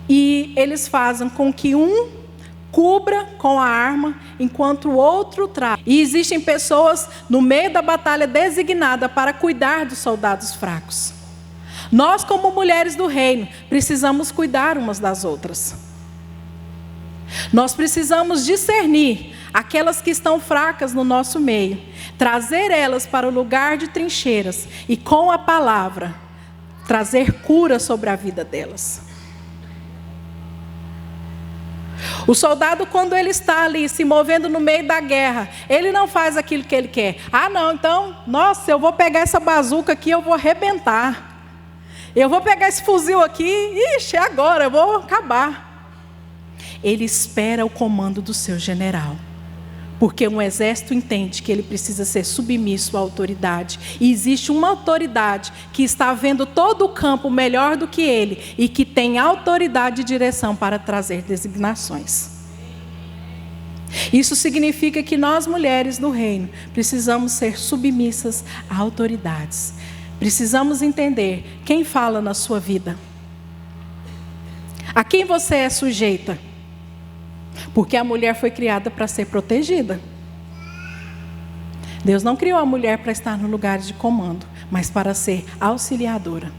E eles fazem com que um cubra com a arma, enquanto o outro traz. E existem pessoas no meio da batalha designadas para cuidar dos soldados fracos. Nós, como mulheres do reino, precisamos cuidar umas das outras. Nós precisamos discernir aquelas que estão fracas no nosso meio, trazer elas para o lugar de trincheiras e com a palavra, trazer cura sobre a vida delas. O soldado, quando ele está ali se movendo no meio da guerra, ele não faz aquilo que ele quer. Ah, não, então, nossa, eu vou pegar essa bazuca aqui, eu vou arrebentar. Eu vou pegar esse fuzil aqui, ixi, agora eu vou acabar. Ele espera o comando do seu general. Porque um exército entende que ele precisa ser submisso à autoridade. E existe uma autoridade que está vendo todo o campo melhor do que ele e que tem autoridade e direção para trazer designações. Isso significa que nós, mulheres do reino, precisamos ser submissas a autoridades. Precisamos entender quem fala na sua vida. A quem você é sujeita? Porque a mulher foi criada para ser protegida. Deus não criou a mulher para estar no lugar de comando, mas para ser auxiliadora.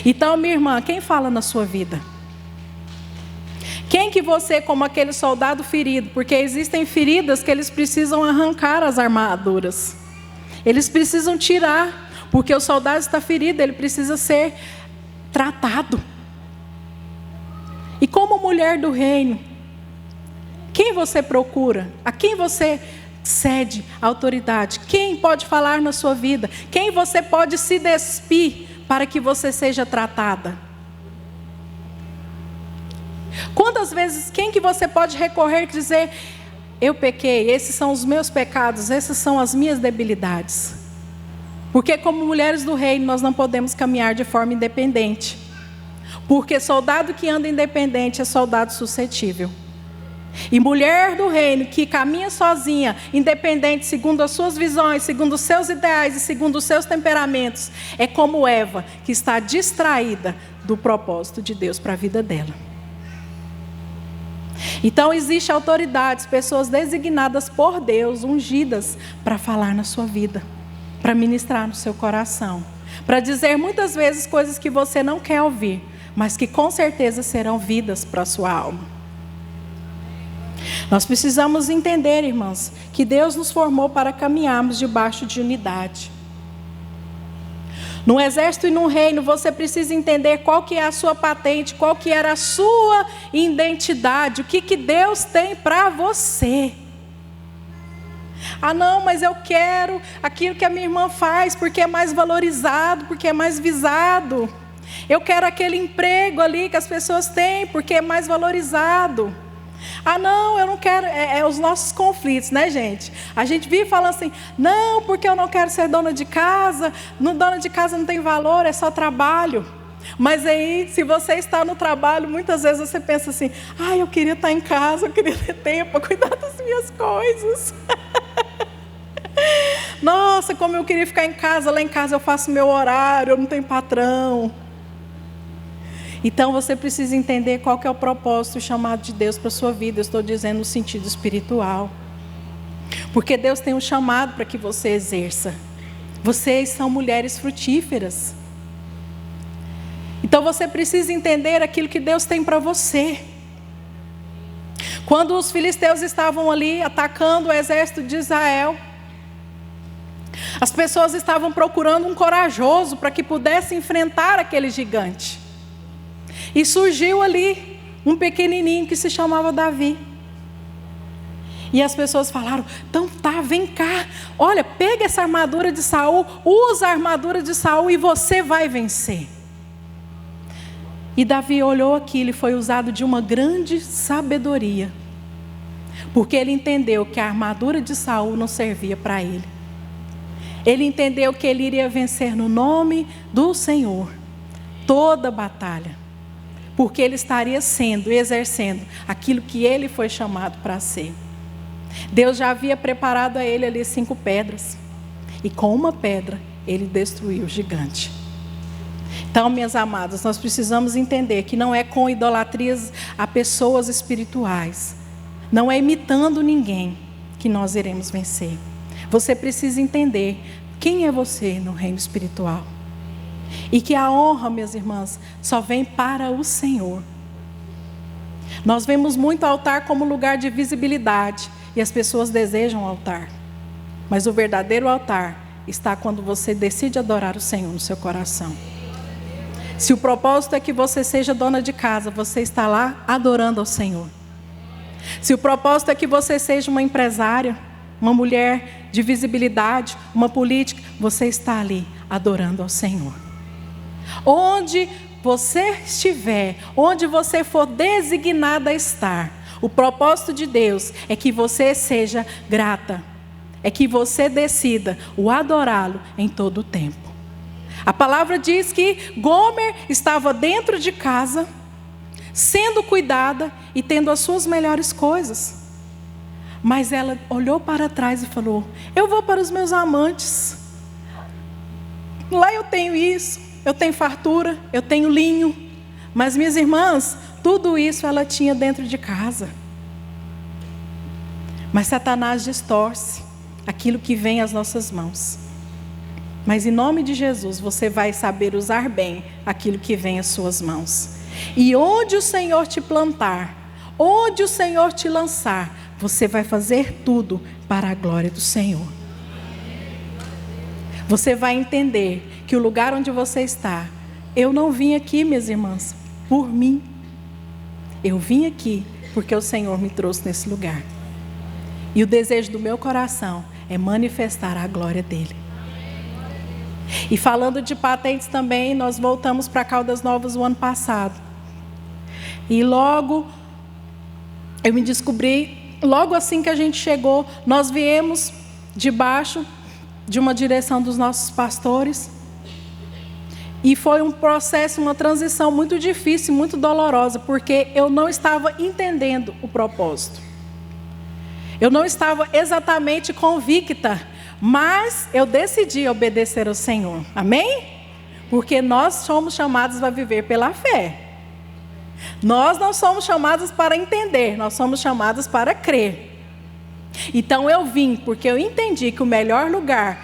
Então, minha irmã, quem fala na sua vida? Quem que você, como aquele soldado ferido, porque existem feridas que eles precisam arrancar as armaduras. Eles precisam tirar, porque o soldado está ferido, ele precisa ser tratado. E como mulher do reino, quem você procura? A quem você cede a autoridade? Quem pode falar na sua vida? Quem você pode se despir para que você seja tratada? Quantas vezes, quem que você pode recorrer e dizer: eu pequei, esses são os meus pecados, essas são as minhas debilidades? Porque como mulheres do reino, nós não podemos caminhar de forma independente. Porque soldado que anda independente é soldado suscetível. E mulher do reino que caminha sozinha, independente, segundo as suas visões, segundo os seus ideais e segundo os seus temperamentos, é como Eva, que está distraída do propósito de Deus para a vida dela. Então existe autoridades, pessoas designadas por Deus, ungidas para falar na sua vida, para ministrar no seu coração, para dizer muitas vezes coisas que você não quer ouvir, mas que com certeza serão vidas para a sua alma. Nós precisamos entender, irmãos, que Deus nos formou para caminharmos debaixo de unidade. No exército e no reino, você precisa entender qual que é a sua patente, qual que era a sua identidade, o que Deus tem para você. Ah não, mas eu quero aquilo que a minha irmã faz, porque é mais valorizado, porque é mais visado. Eu quero aquele emprego ali que as pessoas têm, porque é mais valorizado. Ah não, eu não quero, os nossos conflitos, né gente? A gente vive falando assim, não, porque eu não quero ser dona de casa, dona de casa não tem valor, é só trabalho. Mas aí, se você está no trabalho, muitas vezes você pensa assim, eu queria estar em casa, eu queria ter tempo para cuidar das minhas coisas. Nossa, como eu queria ficar em casa, lá em casa eu faço meu horário, eu não tenho patrão. Então você precisa entender qual que é o propósito, o chamado de Deus para a sua vida. Eu estou dizendo no sentido espiritual. Porque Deus tem um chamado para que você exerça. Vocês são mulheres frutíferas. Então você precisa entender aquilo que Deus tem para você. Quando os filisteus estavam ali atacando o exército de Israel, as pessoas estavam procurando um corajoso para que pudesse enfrentar aquele gigante. E surgiu ali um pequenininho que se chamava Davi. E as pessoas falaram, então tá, vem cá. Olha, pega essa armadura de Saul, usa a armadura de Saul e você vai vencer. E Davi olhou aquilo e foi usado de uma grande sabedoria. Porque ele entendeu que a armadura de Saul não servia para ele. Ele entendeu que ele iria vencer no nome do Senhor toda a batalha. Porque ele estaria sendo e exercendo aquilo que ele foi chamado para ser. Deus já havia preparado a ele ali 5 pedras. E com uma pedra, ele destruiu o gigante. Então, minhas amadas, nós precisamos entender que não é com idolatrias a pessoas espirituais. Não é imitando ninguém que nós iremos vencer. Você precisa entender quem é você no reino espiritual. E que a honra, minhas irmãs, só vem para o Senhor. Nós vemos muito altar como lugar de visibilidade. E as pessoas desejam altar. Mas o verdadeiro altar está quando você decide adorar o Senhor no seu coração. Se o propósito é que você seja dona de casa, você está lá adorando ao Senhor. Se o propósito é que você seja uma empresária, uma mulher de visibilidade, uma política, você está ali adorando ao Senhor. Onde você estiver, onde você for designada a estar, o propósito de Deus é que você seja grata, é que você decida o adorá-lo em todo o tempo. A palavra diz que Gomer estava dentro de casa, sendo cuidada e tendo as suas melhores coisas. Mas ela olhou para trás e falou, eu vou para os meus amantes. Lá eu tenho isso. Eu tenho fartura, eu tenho linho. Mas minhas irmãs, tudo isso ela tinha dentro de casa. Mas Satanás distorce aquilo que vem às nossas mãos. Mas em nome de Jesus, você vai saber usar bem aquilo que vem às suas mãos. E onde o Senhor te plantar, onde o Senhor te lançar, você vai fazer tudo para a glória do Senhor. Você vai entender que o lugar onde você está, eu não vim aqui, minhas irmãs, por mim. Eu vim aqui porque o Senhor me trouxe nesse lugar. E o desejo do meu coração é manifestar a glória dEle. E falando de patentes também, nós voltamos para Caldas Novas o ano passado. E logo, eu me descobri, logo assim que a gente chegou, nós viemos debaixo de uma direção dos nossos pastores. E foi um processo, uma transição muito difícil, muito dolorosa, porque eu não estava entendendo o propósito. Eu não estava exatamente convicta, mas eu decidi obedecer ao Senhor. Amém? Porque nós somos chamados a viver pela fé. Nós não somos chamados para entender, nós somos chamados para crer. Então eu vim porque eu entendi que o melhor lugar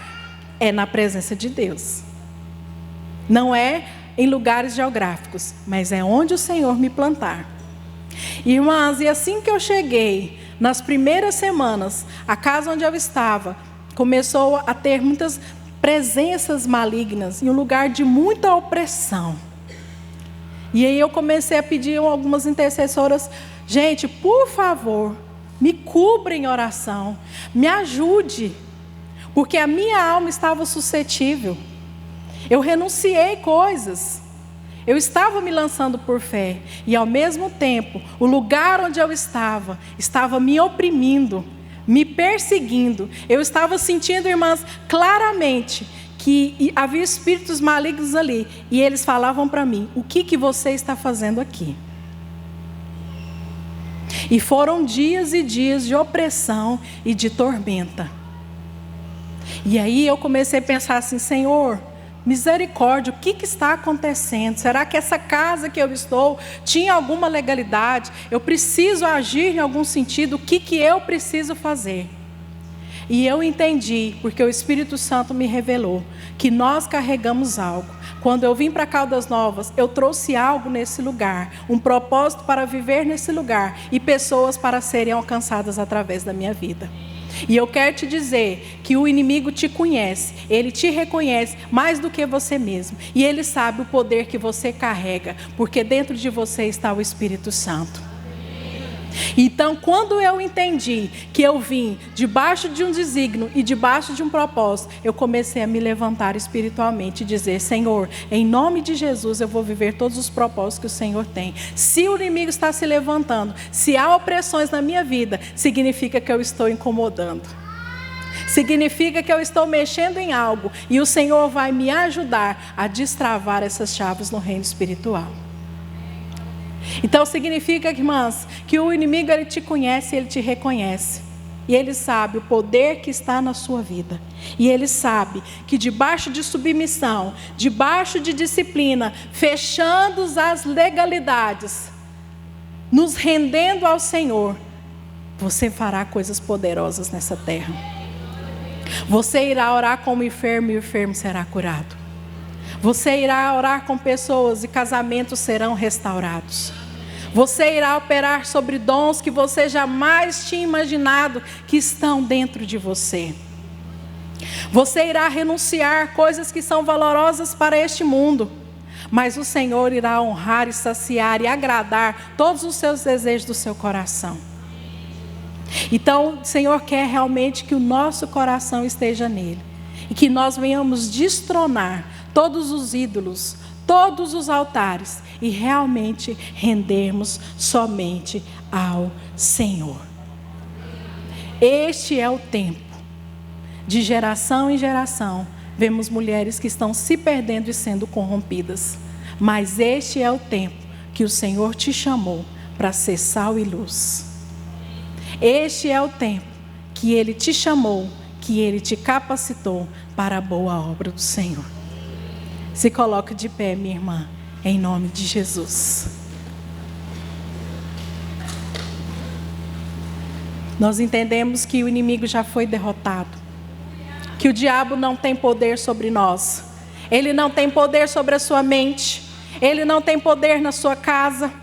é na presença de Deus. Não é em lugares geográficos, mas é onde o Senhor me plantar. Irmãs, e assim que eu cheguei, nas primeiras semanas, a casa onde eu estava começou a ter muitas presenças malignas, em um lugar de muita opressão. E aí eu comecei a pedir a algumas intercessoras: gente, por favor, me cubra em oração, me ajude, porque a minha alma estava suscetível. Eu renunciei coisas, eu estava me lançando por fé, e ao mesmo tempo, o lugar onde eu estava me oprimindo, me perseguindo. Eu estava sentindo, irmãs, claramente que havia espíritos malignos ali, e eles falavam para mim: o que você está fazendo aqui? E foram dias e dias de opressão e de tormenta. E aí eu comecei a pensar assim: Senhor, misericórdia, o que está acontecendo? Será que essa casa que eu estou tinha alguma legalidade? Eu preciso agir em algum sentido? O que eu preciso fazer? E eu entendi, porque o Espírito Santo me revelou, que nós carregamos algo. Quando eu vim para Caldas Novas, eu trouxe algo nesse lugar, um propósito para viver nesse lugar, e pessoas para serem alcançadas através da minha vida. E eu quero te dizer que o inimigo te conhece, ele te reconhece mais do que você mesmo, e ele sabe o poder que você carrega, porque dentro de você está o Espírito Santo. Então, quando eu entendi que eu vim debaixo de um desígnio e debaixo de um propósito, eu comecei a me levantar espiritualmente e dizer: Senhor, em nome de Jesus eu vou viver todos os propósitos que o Senhor tem. Se o inimigo está se levantando, se há opressões na minha vida, significa que eu estou incomodando. Significa que eu estou mexendo em algo, e o Senhor vai me ajudar a destravar essas chaves no reino espiritual. Então significa, irmãs, que o inimigo, ele te conhece, ele te reconhece. E ele sabe o poder que está na sua vida. E ele sabe que debaixo de submissão, debaixo de disciplina, fechando as legalidades, nos rendendo ao Senhor, você fará coisas poderosas nessa terra. Você irá orar como enfermo e o enfermo será curado. Você irá orar com pessoas e casamentos serão restaurados. Você irá operar sobre dons que você jamais tinha imaginado que estão dentro de você. Você irá renunciar coisas que são valorosas para este mundo, mas o Senhor irá honrar e saciar e agradar todos os seus desejos do seu coração. Então, o Senhor quer realmente que o nosso coração esteja nele, e que nós venhamos destronar todos os ídolos, todos os altares, e realmente rendermos somente ao Senhor. Este é o tempo. De geração em geração, vemos mulheres que estão se perdendo e sendo corrompidas. Mas este é o tempo que o Senhor te chamou para ser sal e luz. Este é o tempo que Ele te chamou, que Ele te capacitou para a boa obra do Senhor. Se coloque de pé, minha irmã, em nome de Jesus. Nós entendemos que o inimigo já foi derrotado, que o diabo não tem poder sobre nós, ele não tem poder sobre a sua mente, ele não tem poder na sua casa,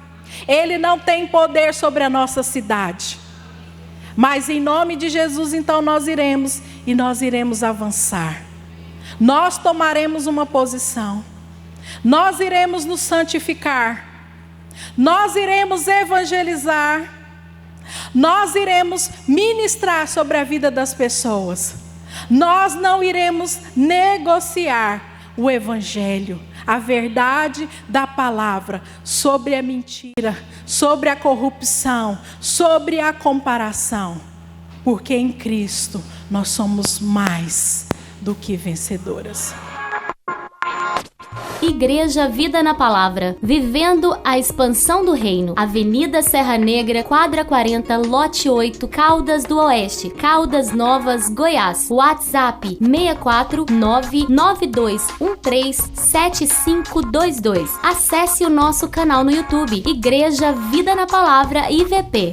ele não tem poder sobre a nossa cidade. Mas em nome de Jesus, então nós iremos avançar. Nós tomaremos uma posição. Nós iremos nos santificar. Nós iremos evangelizar. Nós iremos ministrar sobre a vida das pessoas. Nós não iremos negociar o evangelho, a verdade da palavra, sobre a mentira, sobre a corrupção, sobre a comparação. Porque em Cristo nós somos mais do que vencedoras.
Igreja Vida na Palavra, vivendo a expansão do reino. Avenida Serra Negra, quadra 40, lote 8, Caldas do Oeste, Caldas Novas, Goiás. WhatsApp 64992137522. Acesse o nosso canal no YouTube, Igreja Vida na Palavra IVP.